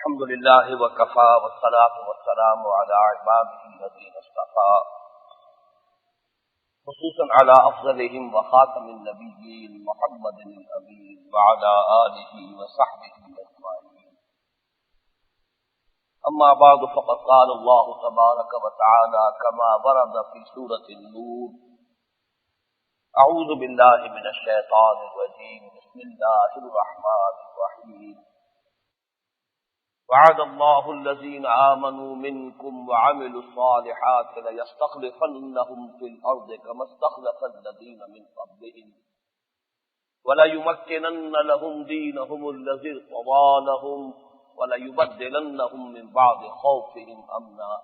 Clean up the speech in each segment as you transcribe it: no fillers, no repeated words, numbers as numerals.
الحمد لله وكفى والصلاة والسلام على عباده الذين اصطفى خصوصا على أفضلهم وخاتم النبيين محمد الأمين وعلى آله وصحبه أجمعين. أما بعد فقد قال الله تبارك وتعالى كما ورد في سورة النور: أعوذ بالله من الشيطان الرجيم بسم الله الرحمن الرحيم. وعد الله الذين آمنوا منكم وعملوا الصالحات ليستخلفنهم في الأرض كما استخلف الذين من قبلهم وليمكنن لهم دينهم الذي ارتضى لهم وليبدلنهم من بعد خوفهم أمنا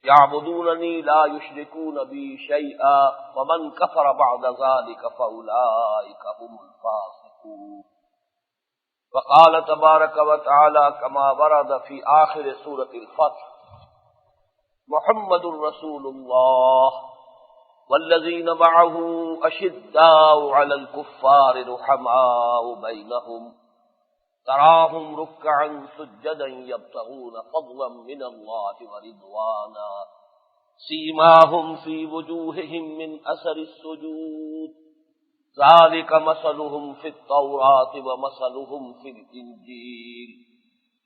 يعبدونني لا يشركون بي شيئا ومن كفر بعد ذلك فأولئك هم الفاسقون. وقال تبارك وتعالى كما ورد في آخر سورة الفتح: محمد رسول الله والذين معه أشداء على الكفار رحماء بينهم تراهم ركعا سجدا يبتغون فضلا من الله ورضوانا سيماهم في وجوههم من أثر السجود ذلك مثلهم في التوراة ومثلهم في الإنجيل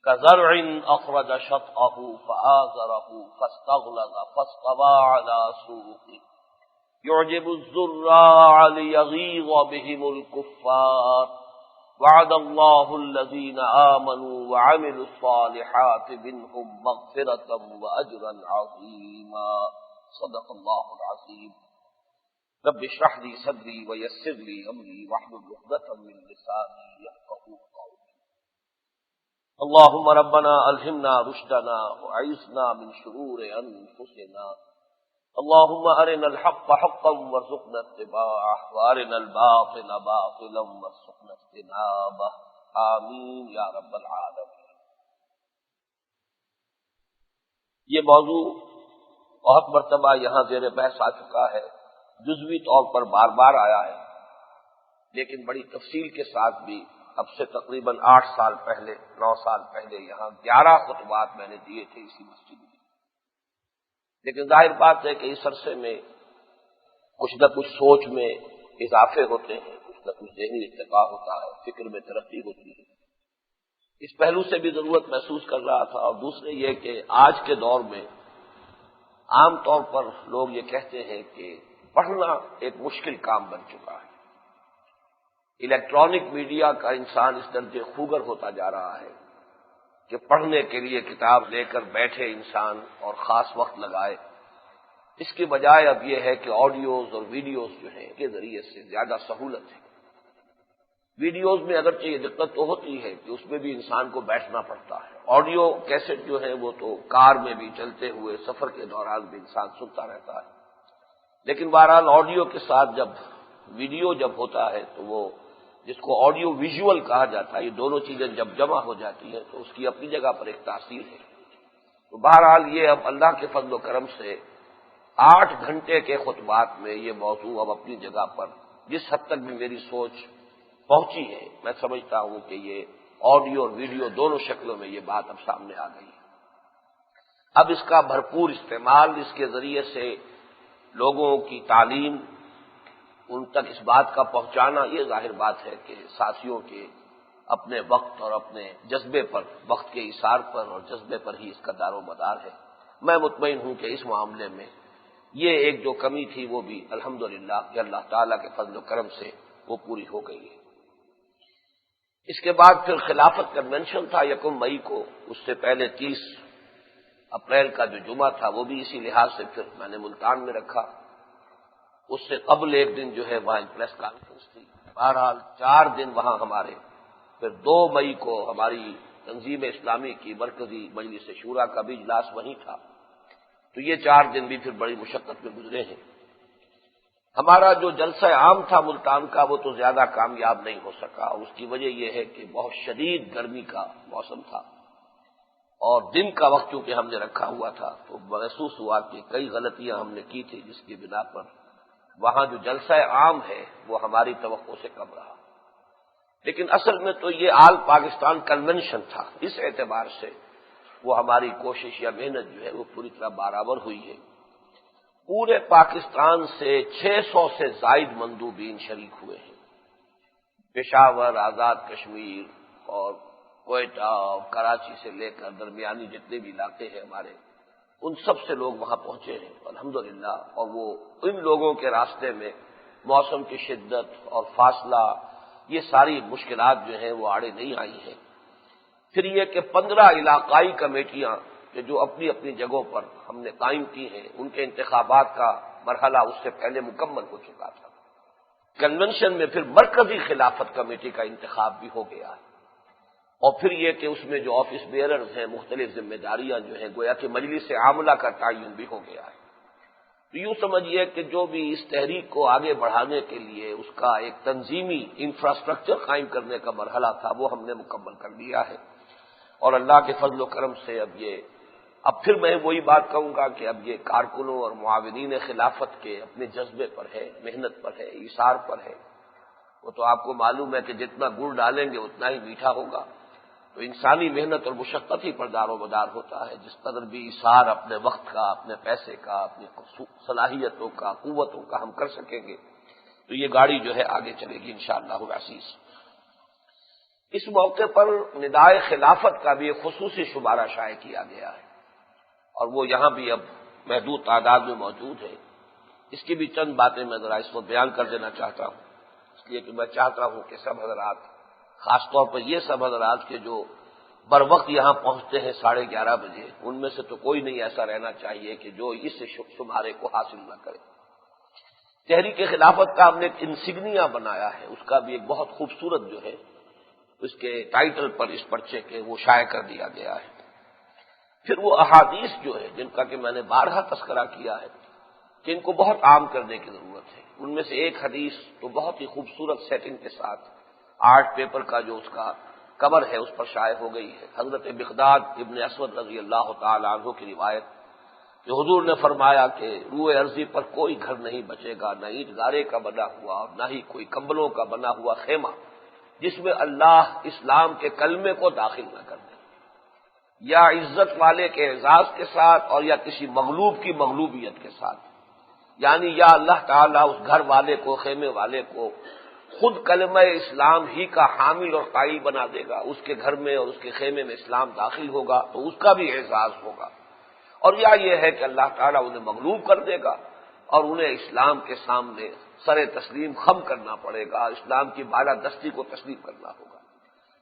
كزرع أخرج شطأه فآزره فاستغلظ فاستوى على سوقه يعجب الزراع ليغيظ بهم الكفار. وعد الله الذين آمنوا وعملوا الصالحات منهم مغفرة وأجرا عظيما. صدق الله العظيم. رب اشرح لي صدري ويسر لي امري واحلل عقدة من لساني يفقهوا قولي. اللهم ربنا الهمنا رشدنا واعذنا من شرور انفسنا. اللهم ارنا الحق حقا وارزقنا اتباعه وارنا الباطل باطلا وارزقنا اجتنابه. آمین یا رب العالمین. یہ موضوع بہت مرتبہ یہاں زیر بحث آ چکا ہے، جزوی طور پر بار بار آیا ہے، لیکن بڑی تفصیل کے ساتھ بھی اب سے تقریباً 8 سال پہلے 9 سال پہلے یہاں 11 خطبات میں نے دیے تھے اسی مسجد میں. لیکن ظاہر بات ہے کہ اس عرصے میں کچھ نہ کچھ سوچ میں اضافے ہوتے ہیں، کچھ نہ کچھ ذہنی ارتقاء ہوتا ہے، فکر میں ترقی ہوتی ہے. اس پہلو سے بھی ضرورت محسوس کر رہا تھا. اور دوسرے یہ کہ آج کے دور میں عام طور پر لوگ یہ کہتے ہیں کہ پڑھنا ایک مشکل کام بن چکا ہے. الیکٹرانک میڈیا کا انسان اس درجے خوگر ہوتا جا رہا ہے کہ پڑھنے کے لیے کتاب لے کر بیٹھے انسان اور خاص وقت لگائے. اس کے بجائے اب یہ ہے کہ آڈیوز اور ویڈیوز جو ہیں کے ذریعے سے زیادہ سہولت ہے. ویڈیوز میں اگرچہ یہ دقت تو ہوتی ہے کہ اس میں بھی انسان کو بیٹھنا پڑتا ہے. آڈیو کیسٹ جو ہے وہ تو کار میں بھی چلتے ہوئے سفر کے دوران بھی انسان سنتا رہتا ہے. لیکن بہرحال آڈیو کے ساتھ جب ویڈیو جب ہوتا ہے تو وہ جس کو آڈیو ویژول کہا جاتا ہے، یہ دونوں چیزیں جب جمع ہو جاتی ہیں تو اس کی اپنی جگہ پر ایک تاثیر ہے. تو بہرحال یہ اب اللہ کے فضل و کرم سے 8 گھنٹے کے خطبات میں یہ موضوع اب اپنی جگہ پر جس حد تک بھی میری سوچ پہنچی ہے، میں سمجھتا ہوں کہ یہ آڈیو اور ویڈیو دونوں شکلوں میں یہ بات اب سامنے آ گئی ہے. اب اس کا بھرپور استعمال، اس کے ذریعے سے لوگوں کی تعلیم ان تک اس بات کا پہنچانا، یہ ظاہر بات ہے کہ ساتھیوں کے اپنے وقت اور اپنے جذبے پر، وقت کے ایثار پر اور جذبے پر ہی اس کا دار و مدار ہے. میں مطمئن ہوں کہ اس معاملے میں یہ ایک جو کمی تھی وہ بھی الحمدللہ کہ اللہ تعالیٰ کے فضل و کرم سے وہ پوری ہو گئی ہے. اس کے بعد پھر خلافت کنونشن تھا 1 مئی کو. اس سے پہلے 30 اپریل کا جو جمعہ تھا وہ بھی اسی لحاظ سے پھر میں نے ملتان میں رکھا. اس سے قبل ایک دن جو ہے وہاں پریس کانفرنس تھی. بہرحال 4 دن وہاں ہمارے. پھر 2 مئی کو ہماری تنظیم اسلامی کی مرکزی مجلس شورا کا بھی اجلاس وہیں تھا. تو یہ 4 دن بھی پھر بڑی مشقت میں گزرے ہیں. ہمارا جو جلسہ عام تھا ملتان کا وہ تو زیادہ کامیاب نہیں ہو سکا. اس کی وجہ یہ ہے کہ بہت شدید گرمی کا موسم تھا اور دن کا وقت چونکہ ہم نے رکھا ہوا تھا تو محسوس ہوا کہ کئی غلطیاں ہم نے کی تھی، جس کی بنا پر وہاں جو جلسہ عام ہے وہ ہماری توقع سے کم رہا. لیکن اصل میں تو یہ آل پاکستان کنونشن تھا، اس اعتبار سے وہ ہماری کوشش یا محنت جو ہے وہ پوری طرح برابر ہوئی ہے۔ پورے پاکستان سے 600 سے زائد مندوبین شریک ہوئے ہیں، پشاور، آزاد کشمیر اور کوئٹہ اور کراچی سے لے کر درمیانی جتنے بھی علاقے ہیں ہمارے، ان سب سے لوگ وہاں پہنچے ہیں الحمدللہ۔ اور وہ ان لوگوں کے راستے میں موسم کی شدت اور فاصلہ، یہ ساری مشکلات جو ہیں وہ آڑے نہیں آئی ہیں۔ پھر یہ کہ 15 علاقائی کمیٹیاں کہ جو اپنی اپنی جگہوں پر ہم نے قائم کی ہیں، ان کے انتخابات کا مرحلہ اس سے پہلے مکمل ہو چکا تھا۔ کنونشن میں پھر مرکزی خلافت کمیٹی کا انتخاب بھی ہو گیا ہے، اور پھر یہ کہ اس میں جو آفس بیئررز ہیں، مختلف ذمہ داریاں جو ہیں، گویا کہ مجلس عاملہ کا تعین بھی ہو گیا ہے۔ تو یوں سمجھیے کہ جو بھی اس تحریک کو آگے بڑھانے کے لیے اس کا ایک تنظیمی انفراسٹرکچر قائم کرنے کا مرحلہ تھا، وہ ہم نے مکمل کر لیا ہے۔ اور اللہ کے فضل و کرم سے اب پھر میں وہی بات کہوں گا کہ اب یہ کارکنوں اور معاونین خلافت کے اپنے جذبے پر ہے، محنت پر ہے، ایثار پر ہے۔ وہ تو آپ کو معلوم ہے کہ جتنا گڑ ڈالیں گے اتنا ہی میٹھا ہوگا، تو انسانی محنت اور مشقت ہی پر دار و مدار ہوتا ہے۔ جس قدر بھی ایثار اپنے وقت کا، اپنے پیسے کا، اپنی صلاحیتوں کا، قوتوں کا ہم کر سکیں گے تو یہ گاڑی جو ہے آگے چلے گی انشاءاللہ العزیز۔ اس موقع پر ندائے خلافت کا بھی ایک خصوصی شمارہ شائع کیا گیا ہے، اور وہ یہاں بھی اب محدود تعداد میں موجود ہے۔ اس کی بھی چند باتیں میں ذرا اس وقت بیان کر دینا چاہتا ہوں، اس لیے کہ میں چاہتا ہوں کہ سب حضرات، خاص طور پر یہ سب حضرات کے جو بر وقت یہاں پہنچتے ہیں 11:30 بجے، ان میں سے تو کوئی نہیں ایسا رہنا چاہیے کہ جو اس شمارے کو حاصل نہ کرے۔ تحریک خلافت کا ہم نے ایک انسگنیا بنایا ہے، اس کا بھی ایک بہت خوبصورت جو ہے اس کے ٹائٹل پر اس پرچے کے وہ شائع کر دیا گیا ہے۔ پھر وہ احادیث جو ہے جن کا کہ میں نے بارہا تذکرہ کیا ہے کہ ان کو بہت عام کرنے کی ضرورت ہے، ان میں سے ایک حدیث تو بہت ہی خوبصورت سیٹنگ کے ساتھ آرٹ پیپر کا جو اس کا کور ہے اس پر شائع ہو گئی ہے۔ حضرت مقداد ابن اسود رضی اللہ تعالی عنہ کی روایت کہ حضور نے فرمایا کہ روئے ارضی پر کوئی گھر نہیں بچے گا، نہ اینٹ گارے کا بنا ہوا اور نہ ہی کوئی کمبلوں کا بنا ہوا خیمہ، جس میں اللہ اسلام کے کلمے کو داخل نہ کر دے، یا عزت والے کے اعزاز کے ساتھ اور یا کسی مغلوب کی مغلوبیت کے ساتھ، یعنی یا اللہ تعالیٰ اس گھر والے کو، خیمے والے کو خود کلمہ اسلام ہی کا حامل اور قائل بنا دے گا، اس کے گھر میں اور اس کے خیمے میں اسلام داخل ہوگا تو اس کا بھی اعزاز ہوگا، اور یا یہ ہے کہ اللہ تعالیٰ انہیں مغلوب کر دے گا اور انہیں اسلام کے سامنے سر تسلیم خم کرنا پڑے گا، اسلام کی بالادستی کو تسلیم کرنا ہوگا۔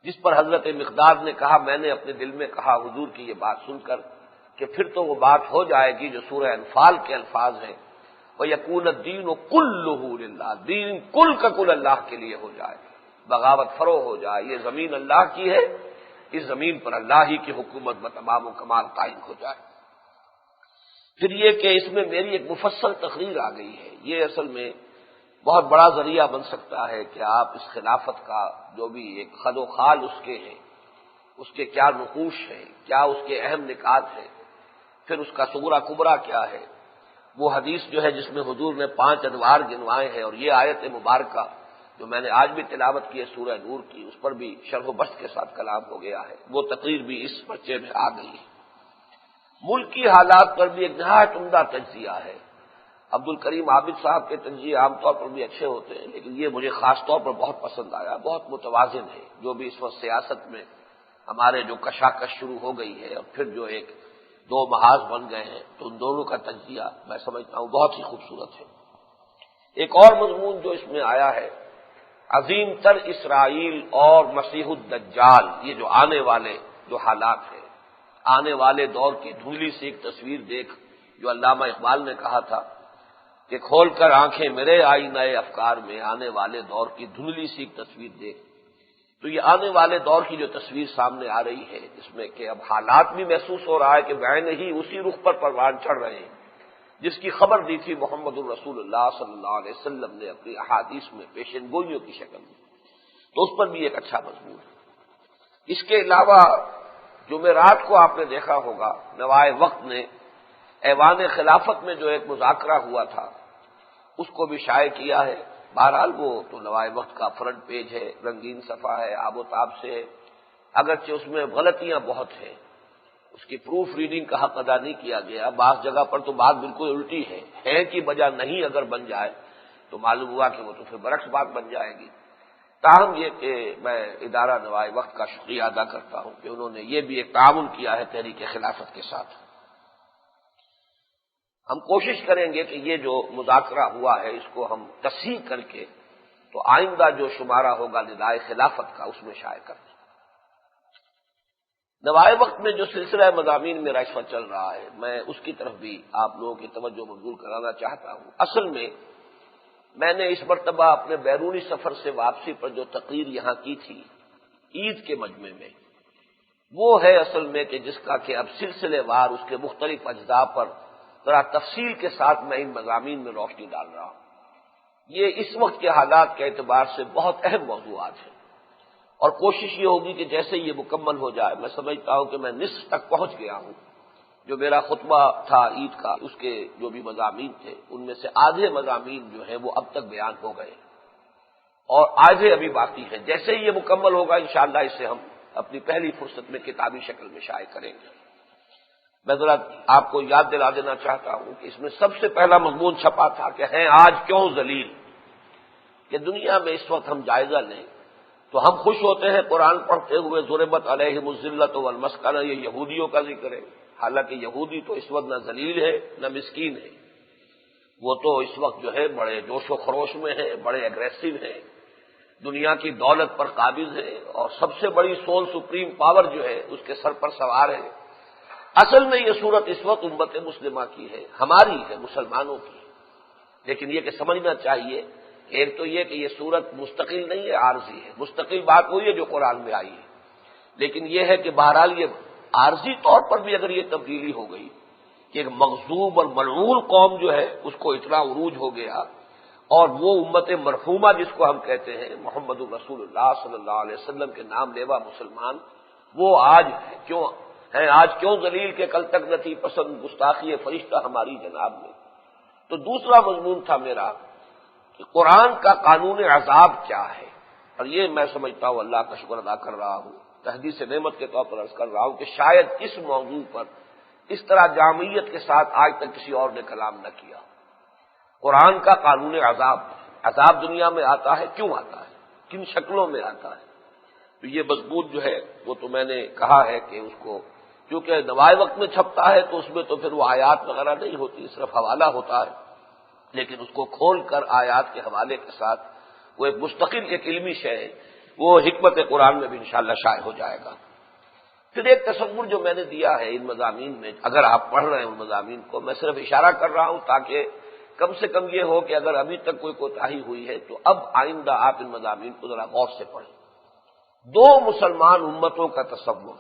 جس پر حضرت مقداد نے کہا، میں نے اپنے دل میں کہا حضور کی یہ بات سن کر کہ پھر تو وہ بات ہو جائے گی جو سورہ انفال کے الفاظ ہیں، وَيَكُونَ الدِّينُ كُلُّهُ لِلَّهِ، دین کل کا کل اللہ کے لیے ہو جائے، بغاوت فرو ہو جائے، یہ زمین اللہ کی ہے، اس زمین پر اللہ ہی کی حکومت بتمام و کمال قائم ہو جائے۔ پھر یہ کہ اس میں میری ایک مفصل تقریر آ گئی ہے، یہ اصل میں بہت بڑا ذریعہ بن سکتا ہے کہ آپ اس خلافت کا جو بھی ایک خد و خال اس کے ہیں، اس کے کیا نقوش ہیں، کیا اس کے اہم نکات ہیں، پھر اس کا صغرا کبرا کیا ہے، وہ حدیث جو ہے جس میں حضور نے 5 انوار گنوائے ہیں، اور یہ آیت مبارکہ جو میں نے آج بھی تلاوت کی ہے سورہ نور کی، اس پر بھی شرح و بسط کے ساتھ کلام ہو گیا ہے، وہ تقریر بھی اس پرچے میں آ گئی ہے۔ ملکی حالات پر بھی ایک نہایت عمدہ تجزیہ ہے۔ عبد الکریم عابد صاحب کے تجزیے عام طور پر بھی اچھے ہوتے ہیں، لیکن یہ مجھے خاص طور پر بہت پسند آیا، بہت متوازن ہے۔ جو بھی اس وقت سیاست میں ہمارے جو کشاکش شروع ہو گئی ہے اور پھر جو ایک 2 محاذ بن گئے ہیں، تو ان دونوں کا تجزیہ میں سمجھتا ہوں بہت ہی خوبصورت ہے۔ ایک اور مضمون جو اس میں آیا ہے، عظیم تر اسرائیل اور مسیح الدجال، یہ جو آنے والے جو حالات ہیں، آنے والے دور کی دھندلی سی ایک تصویر دیکھ، جو علامہ اقبال نے کہا تھا کہ کھول کر آنکھیں میرے آئینہ افکار میں، آنے والے دور کی دھندلی سی ایک تصویر دیکھ، تو یہ آنے والے دور کی جو تصویر سامنے آ رہی ہے، جس میں کہ اب حالات بھی محسوس ہو رہا ہے کہ بعین ہی اسی رخ پر پروان چڑھ رہے ہیں جس کی خبر دی تھی محمد الرسول اللہ صلی اللہ علیہ وسلم نے اپنی احادیث میں پیشن گوئیوں کی شکل میں، تو اس پر بھی ایک اچھا مضمون ہے۔ اس کے علاوہ جمعرات کو آپ نے دیکھا ہوگا نوائے وقت نے ایوان خلافت میں جو ایک مذاکرہ ہوا تھا اس کو بھی شائع کیا ہے، بہرحال وہ تو لوائے وقت کا فرنٹ پیج ہے، رنگین صفحہ ہے، آب و تاب سے ہے، اگرچہ اس میں غلطیاں بہت ہیں، اس کی پروف ریڈنگ کا حق ادا نہیں کیا گیا، بعض جگہ پر تو بات بالکل الٹی ہے کی بجا نہیں اگر بن جائے تو معلوم ہوا کہ وہ تو پھر برعکس بات بن جائے گی۔ تاہم یہ کہ میں ادارہ نوائے وقت کا شکریہ ادا کرتا ہوں کہ انہوں نے یہ بھی ایک تعاون کیا ہے تحریک خلافت کے ساتھ۔ ہم کوشش کریں گے کہ یہ جو مذاکرہ ہوا ہے اس کو ہم تصحیح کر کے تو آئندہ جو شمارہ ہوگا ندائے خلافت کا اس میں شائع کریں۔ نوائے وقت میں جو سلسلہ مضامین میرا اس وقت چل رہا ہے، میں اس کی طرف بھی آپ لوگوں کی توجہ مبذول کرانا چاہتا ہوں۔ اصل میں نے اس مرتبہ اپنے بیرونی سفر سے واپسی پر جو تقریر یہاں کی تھی عید کے مجمع میں، وہ ہے اصل میں کہ جس کا کہ اب سلسلے وار اس کے مختلف اجزاء پر ذرا تفصیل کے ساتھ میں ان مضامین میں روشنی ڈال رہا ہوں۔ یہ اس وقت کے حالات کے اعتبار سے بہت اہم موضوعات ہیں، اور کوشش یہ ہوگی کہ جیسے یہ مکمل ہو جائے، میں سمجھتا ہوں کہ میں نصف تک پہنچ گیا ہوں۔ جو میرا خطبہ تھا عید کا، اس کے جو بھی مضامین تھے ان میں سے آدھے مضامین جو ہیں وہ اب تک بیان ہو گئے اور آدھے ابھی باقی ہیں۔ جیسے ہی یہ مکمل ہوگا انشاءاللہ اسے ہم اپنی پہلی فرصت میں کتابی شکل میں شائع کریں گے۔ میں ذرا آپ کو یاد دلا دینا چاہتا ہوں کہ اس میں سب سے پہلا مضمون چھپا تھا کہ ہیں آج کیوں ذلیل، کہ دنیا میں اس وقت ہم جائزہ لیں تو ہم خوش ہوتے ہیں قرآن پڑھتے ہوئے ضربت علیہم الذلۃ والمسکنہ، یہ یہودیوں کا ذکر ہے، حالانکہ یہودی تو اس وقت نہ ذلیل ہے نہ مسکین ہے، وہ تو اس وقت جو ہے بڑے جوش و خروش میں ہیں، بڑے ایگریسو ہیں، دنیا کی دولت پر قابض ہے اور سب سے بڑی سول سپریم پاور جو ہے اس کے سر پر سوار ہے۔ اصل میں یہ صورت اس وقت امت مسلمہ کی ہے، ہماری ہے، مسلمانوں کی، لیکن یہ کہ سمجھنا چاہیے ایک تو یہ کہ یہ صورت مستقل نہیں ہے، عارضی ہے۔ مستقل بات وہی ہے جو قرآن میں آئی ہے، لیکن یہ ہے کہ بہرحال یہ عارضی طور پر بھی اگر یہ تبدیلی ہو گئی کہ ایک مغضوب اور ملعون قوم جو ہے اس کو اتنا عروج ہو گیا، اور وہ امت مرحومہ جس کو ہم کہتے ہیں محمد الرسول اللہ صلی اللہ علیہ وسلم کے نام لیوا مسلمان، وہ آج کیوں ذلیل کے کل تک نہ تھی پسند گستاخی فرشتہ ہماری جناب میں۔ تو دوسرا مضمون تھا میرا کہ قرآن کا قانون عذاب کیا ہے، اور یہ میں سمجھتا ہوں اللہ کا شکر ادا کر رہا ہوں، تحدیث نعمت کے طور پر عرض کر رہا ہوں کہ شاید اس موضوع پر اس طرح جامعیت کے ساتھ آج تک کسی اور نے کلام نہ کیا۔ قرآن کا قانون عذاب دنیا میں آتا ہے، کیوں آتا ہے، کن شکلوں میں آتا ہے؟ تو یہ مضمون جو ہے وہ تو میں نے کہا ہے کہ اس کو کیونکہ نوائے وقت میں چھپتا ہے تو اس میں تو پھر وہ آیات وغیرہ نہیں ہوتی، صرف حوالہ ہوتا ہے، لیکن اس کو کھول کر آیات کے حوالے کے ساتھ وہ ایک مستقل ایک علمی شے ہے، وہ حکمت قرآن میں بھی انشاءاللہ شائع ہو جائے گا۔ پھر ایک تصور جو میں نے دیا ہے ان مضامین میں، اگر آپ پڑھ رہے ہیں ان مضامین کو، میں صرف اشارہ کر رہا ہوں تاکہ کم سے کم یہ ہو کہ اگر ابھی تک کوئی کوتاہی ہوئی ہے تو اب آئندہ آپ ان مضامین کو ذرا غور سے پڑھیں۔ دو مسلمان امتوں کا تصور،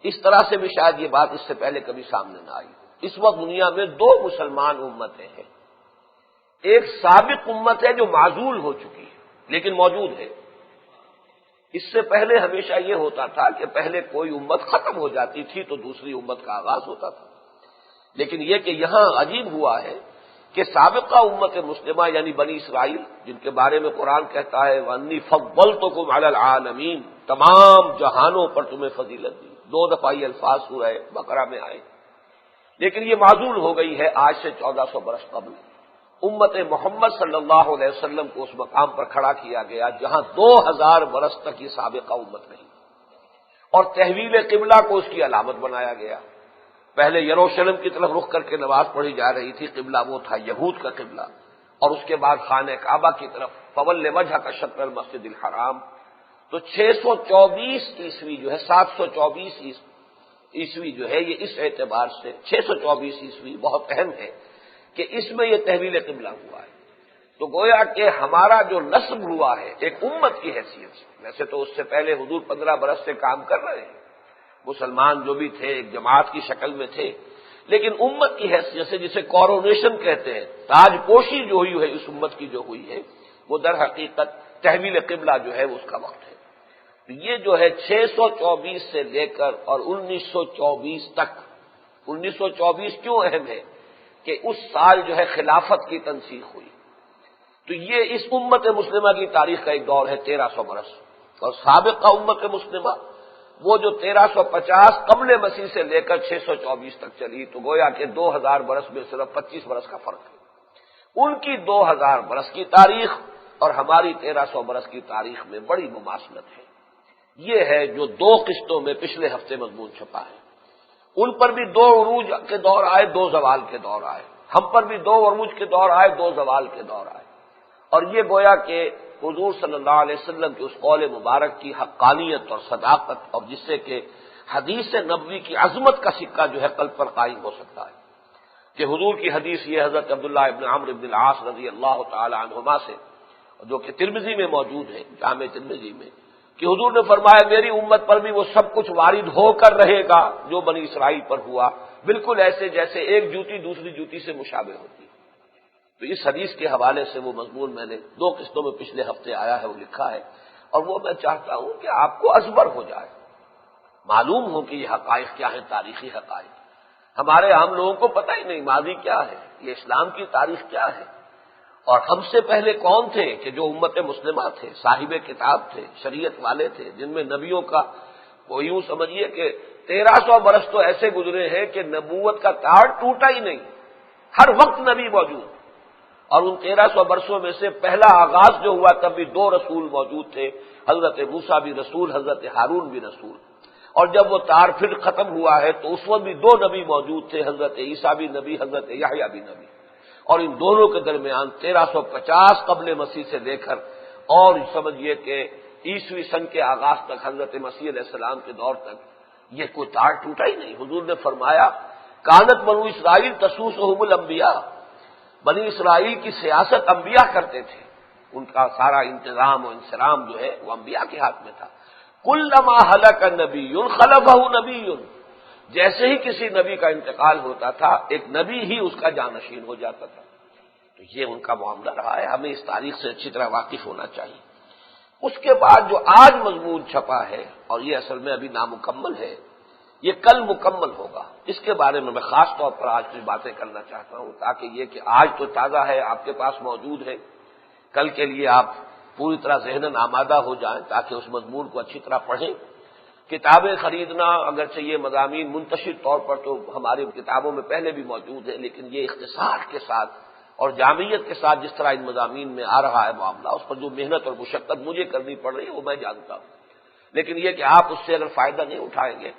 اس طرح سے بھی شاید یہ بات اس سے پہلے کبھی سامنے نہ آئی۔ اس وقت دنیا میں دو مسلمان امتیں ہیں، ایک سابق امت ہے جو معزول ہو چکی ہے لیکن موجود ہے۔ اس سے پہلے ہمیشہ یہ ہوتا تھا کہ پہلے کوئی امت ختم ہو جاتی تھی تو دوسری امت کا آغاز ہوتا تھا، لیکن یہ کہ یہاں عجیب ہوا ہے کہ سابقہ امت مسلمہ یعنی بنی اسرائیل، جن کے بارے میں قرآن کہتا ہے وَأَنِّي فَضَّلْتُكُمْ عَلَى الْعَالَمِينَ، تمام جہانوں پر تمہیں فضیلت دی، دو دفعہ یہ الفاظ سورہ بقرہ میں آئے، لیکن یہ معزول ہو گئی ہے آج سے 1400 برس قبل۔ امت محمد صلی اللہ علیہ وسلم کو اس مقام پر کھڑا کیا گیا جہاں 2000 برس تک یہ سابقہ امت رہی، اور تحویل قبلہ کو اس کی علامت بنایا گیا۔ پہلے یروشلم کی طرف رخ کر کے نماز پڑھی جا رہی تھی، قبلہ وہ تھا یہود کا قبلہ، اور اس کے بعد خانہ کعبہ کی طرف فول وجہک شطر المسجد الحرام۔ تو 624 عیسوی جو ہے 724 عیسوی جو ہے یہ اس اعتبار سے 624 عیسوی بہت اہم ہے کہ اس میں یہ تحویل قبلہ ہوا ہے۔ تو گویا کہ ہمارا جو نسب ہوا ہے ایک امت کی حیثیت سے، ویسے تو اس سے پہلے حضور 15 برس سے کام کر رہے ہیں، مسلمان جو بھی تھے ایک جماعت کی شکل میں تھے، لیکن امت کی حیثیت سے جسے کورونیشن کہتے ہیں، تاج پوشی جو ہوئی ہے اس امت کی جو ہوئی ہے، وہ در حقیقت تحویل قبلہ جو ہے اس کا وقت ہے۔ تو یہ جو ہے 624 سے لے کر اور 1924 تک، 1924 کیوں اہم ہے کہ اس سال جو ہے خلافت کی تنسیخ ہوئی۔ تو یہ اس امت مسلمہ کی تاریخ کا ایک دور ہے 1300 برس، اور سابقہ امت مسلمہ وہ جو 1350 قبل مسیح سے لے کر 624 تک چلی، تو گویا کہ 2000 برس میں صرف 25 برس کا فرق ہے۔ ان کی 2000 برس کی تاریخ اور ہماری 1300 برس کی تاریخ میں بڑی مماثلت ہے۔ یہ ہے جو 2 قسطوں میں پچھلے ہفتے مضمون چھپا ہے۔ ان پر بھی 2 عروج کے دور آئے، 2 زوال کے دور آئے، ہم پر بھی 2 عروج کے دور آئے، 2 زوال کے دور آئے، اور یہ گویا کہ حضور صلی اللہ علیہ وسلم کے اس قول مبارک کی حقانیت اور صداقت، اور جس سے کہ حدیث نبوی کی عظمت کا سکہ جو ہے قلب پر قائم ہو سکتا ہے، کہ حضور کی حدیث یہ حضرت عبداللہ ابن عمرو بن العاص رضی اللہ تعالی عنہما سے، جو کہ ترمذی میں موجود ہے، جامع ترمذی میں، کہ حضور نے فرمایا میری امت پر بھی وہ سب کچھ وارد ہو کر رہے گا جو بنی اسرائیل پر ہوا، بالکل ایسے جیسے ایک جوتی دوسری جوتی سے مشابہ ہوتی ہے۔ تو اس حدیث کے حوالے سے وہ مضمون میں نے 2 قسطوں میں پچھلے ہفتے آیا ہے، وہ لکھا ہے، اور وہ میں چاہتا ہوں کہ آپ کو ازبر ہو جائے، معلوم ہو کہ یہ حقائق کیا ہیں، تاریخی حقائق۔ ہمارے عام لوگوں کو پتہ ہی نہیں ماضی کیا ہے، یہ اسلام کی تاریخ کیا ہے، اور ہم سے پہلے کون تھے کہ جو امت مسلمہ تھے، صاحب کتاب تھے، شریعت والے تھے، جن میں نبیوں کا وہ یوں سمجھیے کہ 1300 برس تو ایسے گزرے ہیں کہ نبوت کا تار ٹوٹا ہی نہیں، ہر وقت نبی موجود، اور ان 1300 برسوں میں سے پہلا آغاز جو ہوا تب بھی 2 رسول موجود تھے، حضرت موسیٰ بھی رسول، حضرت ہارون بھی رسول، اور جب وہ تار پھر ختم ہوا ہے تو اس وقت بھی 2 نبی موجود تھے، حضرت عیسیٰ بھی نبی، حضرت یحییٰ بھی نبی، اور ان دونوں کے درمیان 1350 قبل مسیح سے لے کر اور سمجھیے کہ عیسوی سن کے آغاز تک، حضرت مسیح علیہ السلام کے دور تک یہ کوئی تار ٹوٹا ہی نہیں۔ حضور نے فرمایا کانت بنو اسرائیل تسوسہم الانبیاء، بنی اسرائیل کی سیاست انبیاء کرتے تھے، ان کا سارا انتظام و انصرام جو ہے وہ انبیاء کے ہاتھ میں تھا۔ کلما ہلک نبی خلفہ نبی، جیسے ہی کسی نبی کا انتقال ہوتا تھا ایک نبی ہی اس کا جانشین ہو جاتا تھا۔ تو یہ ان کا معاملہ رہا ہے، ہمیں اس تاریخ سے اچھی طرح واقف ہونا چاہیے۔ اس کے بعد جو آج مضمون چھپا ہے، اور یہ اصل میں ابھی نامکمل ہے، یہ کل مکمل ہوگا، اس کے بارے میں میں خاص طور پر آج کچھ باتیں کرنا چاہتا ہوں، تاکہ یہ کہ آج تو تازہ ہے، آپ کے پاس موجود ہے، کل کے لیے آپ پوری طرح ذہناً آمادہ ہو جائیں تاکہ اس مضمون کو اچھی طرح پڑھیں۔ کتابیں خریدنا، اگرچہ یہ مضامین منتشر طور پر تو ہماری کتابوں میں پہلے بھی موجود ہے، لیکن یہ اختصار کے ساتھ اور جامعیت کے ساتھ جس طرح ان مضامین میں آ رہا ہے معاملہ، اس پر جو محنت اور مشقت مجھے کرنی پڑ رہی ہے وہ میں جانتا ہوں، لیکن یہ کہ آپ اس سے اگر فائدہ نہیں اٹھائیں گے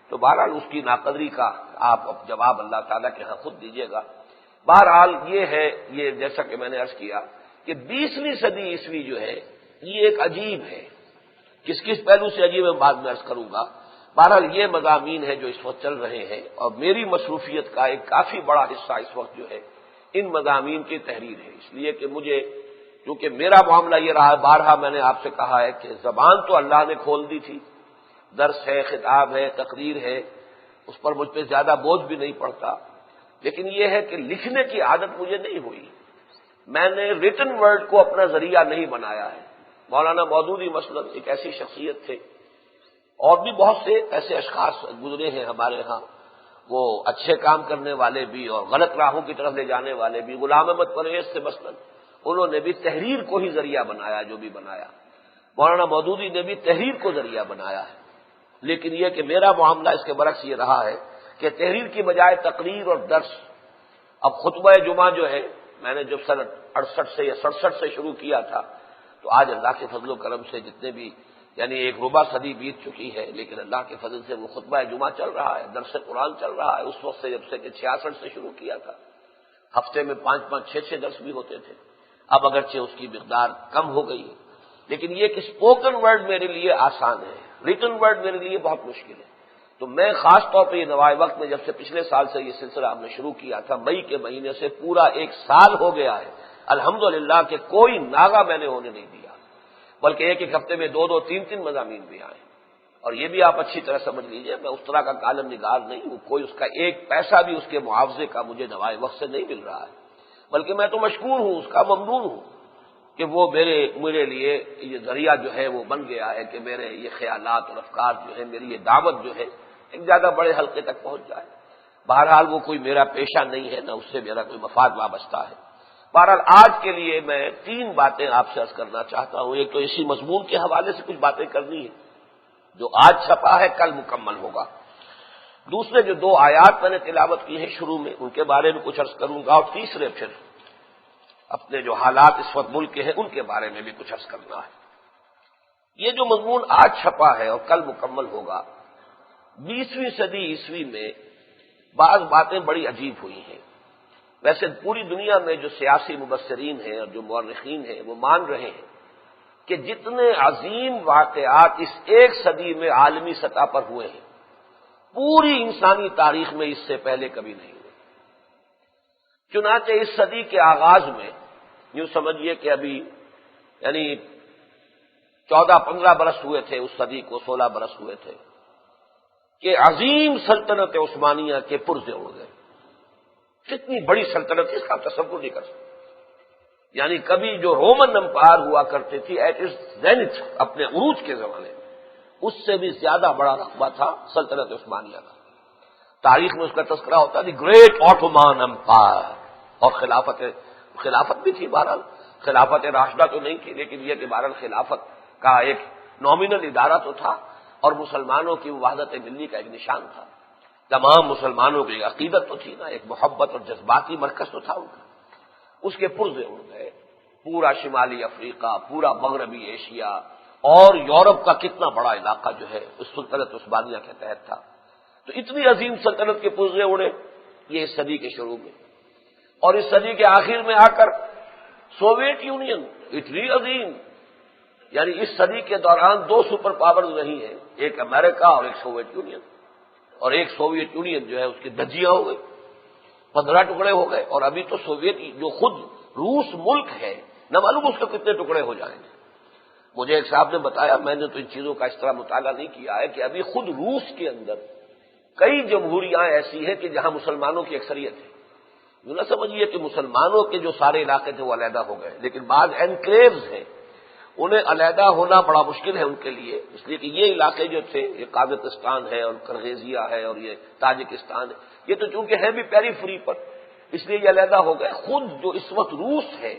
تو بہرحال اس کی ناقدری کا آپ جواب اللہ تعالیٰ کے ہاں خود دیجیے گا۔ بہرحال یہ ہے، یہ جیسا کہ میں نے عرض کیا کہ 20ویں صدی عیسوی جو ہے یہ ایک عجیب ہے، کس پہلو سے عجیب ہے بعد میں عرض کروں گا۔ بہرحال یہ مضامین ہے جو اس وقت چل رہے ہیں، اور میری مصروفیت کا ایک کافی بڑا حصہ اس وقت جو ہے ان مضامین کی تحریر ہے، اس لیے کہ مجھے کیونکہ میرا معاملہ یہ رہا ہے، بارہا میں نے آپ سے کہا ہے کہ زبان تو اللہ نے کھول دی تھی، درس ہے، خطاب ہے، تقریر ہے، اس پر مجھ پہ زیادہ بوجھ بھی نہیں پڑتا، لیکن یہ ہے کہ لکھنے کی عادت مجھے نہیں ہوئی، میں نے ریٹن ورڈ کو اپنا ذریعہ نہیں بنایا ہے۔ مولانا مودودی مثلا ایک ایسی شخصیت تھے، اور بھی بہت سے ایسے اشخاص گزرے ہیں ہمارے ہاں، وہ اچھے کام کرنے والے بھی اور غلط راہوں کی طرف لے جانے والے بھی، غلام احمد پرویز سے مثلا انہوں نے بھی تحریر کو ہی ذریعہ بنایا، جو بھی بنایا، مولانا مودودی نے بھی تحریر کو ذریعہ بنایا ہے، لیکن یہ کہ میرا معاملہ اس کے برعکس یہ رہا ہے کہ تحریر کی بجائے تقریر اور درس۔ اب خطبہ جمعہ جو ہے میں نے جب سن 68 سے یا 67 سے شروع کیا تھا، تو آج اللہ کے فضل و کرم سے جتنے بھی یعنی 1 صدی بیت چکی ہے، لیکن اللہ کے فضل سے وہ خطبہ جمعہ چل رہا ہے، درس قرآن چل رہا ہے، اس وقت سے جب سے کہ 66 سے شروع کیا تھا، ہفتے میں 5-5 6-6 درس بھی ہوتے تھے، اب اگرچہ اس کی مقدار کم ہو گئی ہے، لیکن یہ کہ اسپوکن ورڈ میرے لیے آسان ہے، ریٹن ورڈ میرے لیے بہت مشکل ہے۔ تو میں خاص طور پہ یہ نوائے وقت میں جب سے پچھلے سال سے یہ سلسلہ ہم نے شروع کیا تھا، مئی کے مہینے سے پورا 1 سال ہو گیا ہے الحمدللہ کہ کوئی ناغہ میں نے ہونے نہیں دیا، بلکہ ایک ہفتے میں 2-2 3-3 مضامین بھی آئے، اور یہ بھی آپ اچھی طرح سمجھ لیجئے میں اس طرح کا کالم نگار نہیں ہوں، کوئی اس کا ایک پیسہ بھی اس کے معاوضے کا مجھے نوائے وقت سے نہیں مل رہا ہے، بلکہ میں تو مشکور ہوں، اس کا ممنون ہوں کہ وہ میرے لیے یہ ذریعہ جو ہے وہ بن گیا ہے کہ میرے یہ خیالات اور افکار جو ہے، میری یہ دعوت جو ہے ایک زیادہ بڑے حلقے تک پہنچ جائے۔ بہرحال وہ کوئی میرا پیشہ نہیں ہے، نہ اس سے میرا کوئی مفاد وابستہ ہے۔ بہرحال آج کے لیے میں 3 باتیں آپ سے عرض کرنا چاہتا ہوں. ایک تو اسی مضمون کے حوالے سے کچھ باتیں کرنی ہے جو آج چھپا ہے کل مکمل ہوگا. دوسرے جو 2 آیات میں نے تلاوت کی ہیں شروع میں ان کے بارے میں کچھ عرض کروں گا، اور تیسرے پھر اپنے جو حالات اس وقت ملک کے ہیں ان کے بارے میں بھی کچھ عرض کرنا ہے. یہ جو مضمون آج چھپا ہے اور کل مکمل ہوگا، 20ویں صدی عیسوی میں بعض باتیں بڑی عجیب ہوئی ہیں. ویسے پوری دنیا میں جو سیاسی مبصرین ہیں اور جو مورخین ہیں وہ مان رہے ہیں کہ جتنے عظیم واقعات اس ایک صدی میں عالمی سطح پر ہوئے ہیں پوری انسانی تاریخ میں اس سے پہلے کبھی نہیں ہوئے. چنانچہ اس صدی کے آغاز میں یوں سمجھیے کہ ابھی یعنی 14-15 برس ہوئے تھے اس صدی کو، 16 برس ہوئے تھے کہ عظیم سلطنت عثمانیہ کے پرزے اڑ گئے. کتنی بڑی سلطنت اس کا تصور نہیں کر سکتے. یعنی کبھی جو رومن امپائر ہوا کرتے تھی ایٹ از زینتھ اپنے عروج کے زمانے میں، اس سے بھی زیادہ بڑا رقبہ تھا سلطنت عثمانیہ کا. تاریخ میں اس کا تذکرہ ہوتا ہے دی گریٹ آٹومان امپائر. اور خلافت بھی تھی. بہرحال خلافت راشدہ تو نہیں تھی، لیکن یہ کہ بہرحال خلافت کا ایک نامینل ادارہ تو تھا اور مسلمانوں کی وحدت ملی کا ایک نشان تھا. تمام مسلمانوں کی عقیدت تو تھی نا، ایک محبت اور جذباتی مرکز تو تھا ان کا. اس کے پرزے اڑ گئے. پورا شمالی افریقہ، پورا مغربی ایشیا اور یورپ کا کتنا بڑا علاقہ جو ہے اس سلطنت عثمانیہ کے تحت تھا. تو اتنی عظیم سلطنت کے پرزے اڑے یہ اس صدی کے شروع میں. اور اس صدی کے آخر میں آ کر سوویت یونین اتنی عظیم، یعنی اس صدی کے دوران 2 سپر پاورز نہیں ہیں، ایک امریکہ اور ایک سوویت یونین. اور ایک سوویت یونین جو ہے اس کی دھجیاں ہو گئی، 15 ٹکڑے ہو گئے. اور ابھی تو سوویت جو خود روس ملک ہے نہ معلوم اس کے کتنے ٹکڑے ہو جائیں گے. مجھے ایک صاحب نے بتایا، میں نے تو ان چیزوں کا اس طرح مطالعہ نہیں کیا ہے، کہ ابھی خود روس کے اندر کئی جمہوریاں ایسی ہیں کہ جہاں مسلمانوں کی اکثریت ہے. یوں نہ سمجھیے کہ مسلمانوں کے جو سارے علاقے تھے وہ علیحدہ ہو گئے، لیکن بعض انکلیوز ہیں انہیں علیحدہ ہونا بڑا مشکل ہے ان کے لیے، اس لیے کہ یہ علاقے جو تھے، یہ قازقستان ہے اور کرغیزیا ہے اور یہ تاجکستان ہے، یہ تو چونکہ ہے بھی پیری فری پر، اس لیے یہ علیحدہ ہو گئے. خود جو اس وقت روس ہے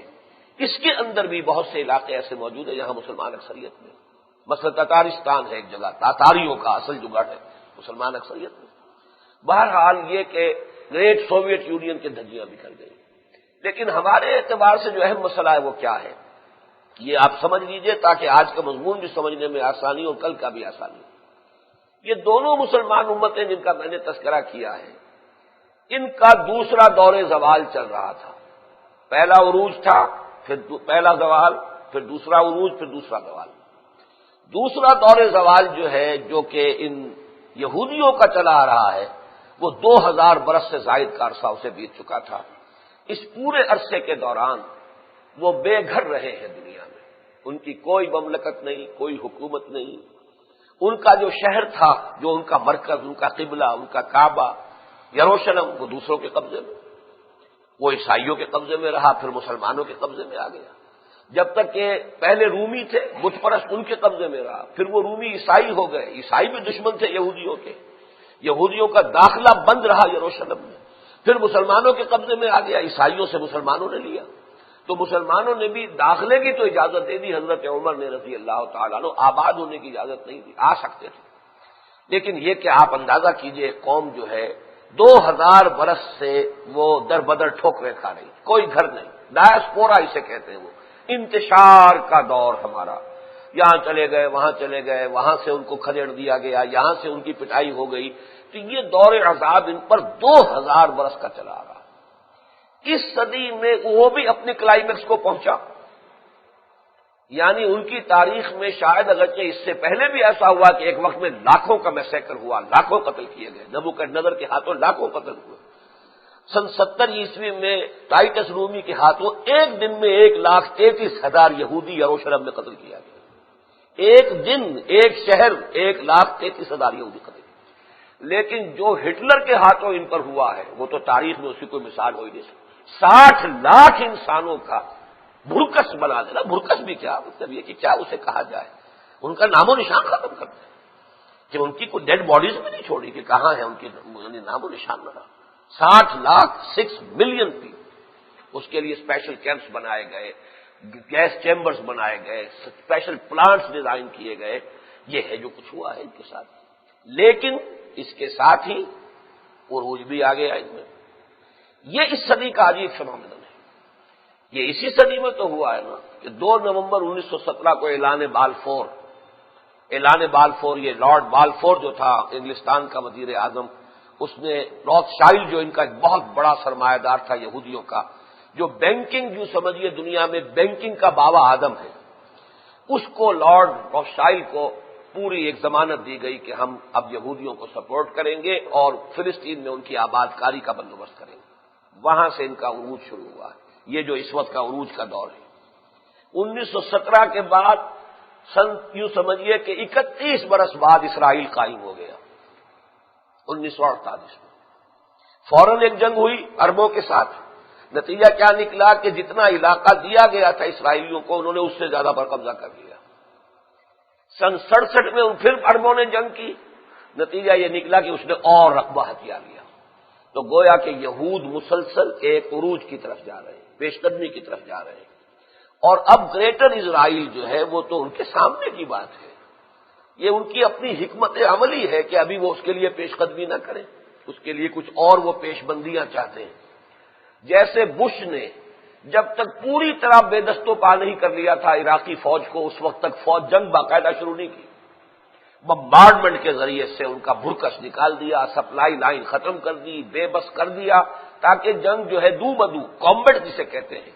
اس کے اندر بھی بہت سے علاقے ایسے موجود ہیں جہاں مسلمان اکثریت میں. مثلا تاتارستان ہے ایک جگہ، تاتاریوں کا اصل جگڑ ہے، مسلمان اکثریت میں. بہرحال یہ کہ گریٹ سوویت یونین کے دھجیاں بکھر گئی. لیکن ہمارے اعتبار سے جو اہم مسئلہ ہے وہ کیا ہے یہ آپ سمجھ لیجئے تاکہ آج کا مضمون بھی سمجھنے میں آسانی اور کل کا بھی آسانی ہو. یہ دونوں مسلمان امتیں جن کا میں نے تذکرہ کیا ہے ان کا دوسرا دور زوال چل رہا تھا. پہلا عروج تھا، پھر پہلا زوال، پھر دوسرا عروج، پھر دوسرا زوال. دوسرا دور زوال جو ہے جو کہ ان یہودیوں کا چلا آ رہا ہے وہ 2000 برس سے زائد کا عرصہ اسے بیت چکا تھا. اس پورے عرصے کے دوران وہ بے گھر رہے ہیں دنیا میں. ان کی کوئی مملکت نہیں، کوئی حکومت نہیں. ان کا جو شہر تھا، جو ان کا مرکز، ان کا قبلہ، ان کا کعبہ یروشلم، وہ دوسروں کے قبضے میں. وہ عیسائیوں کے قبضے میں رہا، پھر مسلمانوں کے قبضے میں آ گیا. جب تک کہ پہلے رومی تھے بت پرست، ان کے قبضے میں رہا، پھر وہ رومی عیسائی ہو گئے. عیسائی بھی دشمن تھے یہودیوں کے، یہودیوں کا داخلہ بند رہا یروشلم میں. پھر مسلمانوں کے قبضے میں آ گیا، عیسائیوں سے مسلمانوں نے لیا. تو مسلمانوں نے بھی داخلے کی تو اجازت دے دی، حضرت عمر نے رضی اللہ تعالیٰ عنہ. آباد ہونے کی اجازت نہیں دی، آ سکتے تھے. لیکن یہ کہ آپ اندازہ کیجئے قوم جو ہے 2000 برس سے وہ در بدر ٹھوکریں کھا رہی، کوئی گھر نہیں. ڈایاسپورا اسے کہتے ہیں، وہ انتشار کا دور ہمارا. یہاں چلے گئے، وہاں چلے گئے، وہاں سے ان کو کھدیڑ دیا گیا، یہاں سے ان کی پٹائی ہو گئی. تو یہ دور عذاب ان پر 2000 برس کا چلا آ رہا. اس صدی میں وہ بھی اپنے کلائمیکس کو پہنچا. یعنی ان کی تاریخ میں شاید اگرچہ اس سے پہلے بھی ایسا ہوا کہ ایک وقت میں لاکھوں کا میسیکر ہوا، لاکھوں قتل کیے گئے، نبوکدنضر کے ہاتھوں لاکھوں قتل ہوئے. سن 70 عیسوی میں ٹائٹس رومی کے ہاتھوں ایک دن میں 1,33,000 یہودی یروشلم میں قتل کیا گیا. ایک دن، ایک شہر، 1,33,000 یہودی قتل. لیکن جو ہٹلر کے ہاتھوں ان پر ہوا ہے وہ تو تاریخ میں اسی کوئی مثال ہو ہی نہیں سکتی. 60 لاکھ انسانوں کا بھرکس بنا دینا. بھرکس بھی کیا مطلب یہ کہ کیا اسے کہا جائے، ان کا نام و نشان ختم کر دیں کہ ان کی کوئی ڈیڈ باڈیز بھی نہیں چھوڑی کہ کہاں ہے ان کی نام و نشان نہ رہا. 60 لاکھ 6 ملین پیپل. اس کے لیے اسپیشل کیمپس بنائے گئے، گیس چیمبرز بنائے گئے، اسپیشل پلانٹس ڈیزائن کیے گئے. یہ ہے جو کچھ ہوا ہے ان کے ساتھ. لیکن اس کے ساتھ ہی عروج بھی آ گیا ان میں. یہ اس صدی کا عجیب فنومینن ہے. یہ اسی صدی میں تو ہوا ہے نا کہ 2 نومبر 1917 کو اعلان بالفور، یہ لارڈ بالفور جو تھا انگلستان کا وزیر اعظم، اس نے روتھ شائلڈ جو ان کا ایک بہت بڑا سرمایہ دار تھا یہودیوں کا، جو بینکنگ جو سمجھیے دنیا میں بینکنگ کا بابا آدم ہے، اس کو لارڈ روتھ شائلڈ کو پوری ایک ضمانت دی گئی کہ ہم اب یہودیوں کو سپورٹ کریں گے اور فلسطین میں ان کی آباد کاری کا بندوبست کریں گے. وہاں سے ان کا عروج شروع ہوا ہے. یہ جو اس وقت کا عروج کا دور ہے. 1917 کے بعد یوں سمجھیے کہ 31 برس بعد اسرائیل قائم ہو گیا. 1948 میں فوراً ایک جنگ ہوئی عربوں کے ساتھ. نتیجہ کیا نکلا کہ جتنا علاقہ دیا گیا تھا اسرائیلیوں کو، انہوں نے اس سے زیادہ پر قبضہ کر لیا. سن 67 میں پھر عربوں نے جنگ کی. نتیجہ یہ نکلا کہ اس نے اور رقبہ ہتھیا لیا. تو گویا کہ یہود مسلسل ایک عروج کی طرف جا رہے ہیں، پیش قدمی کی طرف جا رہے ہیں. اور اب گریٹر اسرائیل جو ہے وہ تو ان کے سامنے کی بات ہے. یہ ان کی اپنی حکمت عملی ہے کہ ابھی وہ اس کے لیے پیش قدمی نہ کریں، اس کے لیے کچھ اور وہ پیش بندیاں چاہتے ہیں. جیسے بش نے جب تک پوری طرح بے دست و پا نہیں کر لیا تھا عراقی فوج کو، اس وقت تک فوج جنگ باقاعدہ شروع نہیں کی. بمبارڈمنٹ کے ذریعے سے ان کا بھرکس نکال دیا، سپلائی لائن ختم کر دی، بے بس کر دیا، تاکہ جنگ جو ہے دو بدو کامبیٹ جسے کہتے ہیں،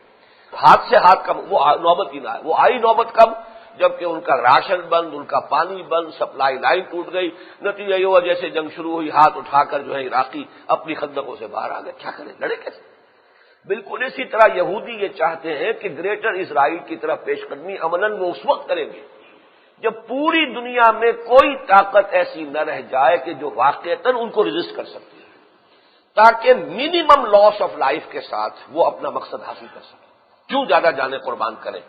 ہاتھ سے ہاتھ کم، وہ نوبت ہی نہ آئے. وہ آئی نوبت کم جبکہ ان کا راشن بند، ان کا پانی بند، سپلائی لائن ٹوٹ گئی. نتیجہ یہ ہوا جیسے جنگ شروع ہوئی ہاتھ اٹھا کر جو ہے عراقی اپنی خندقوں سے باہر آ گئے. کیا کریں، لڑے کیسے؟ بالکل اسی طرح یہودی یہ چاہتے ہیں کہ گریٹر اسرائیل کی طرف پیش قدمی عملاً وہ اس وقت کریں گے جب پوری دنیا میں کوئی طاقت ایسی نہ رہ جائے کہ جو واقعتاً ان کو ریزسٹ کر سکتی ہے، تاکہ منیمم لاس آف لائف کے ساتھ وہ اپنا مقصد حاصل کر سکیں. کیوں زیادہ جانیں قربان کریں؟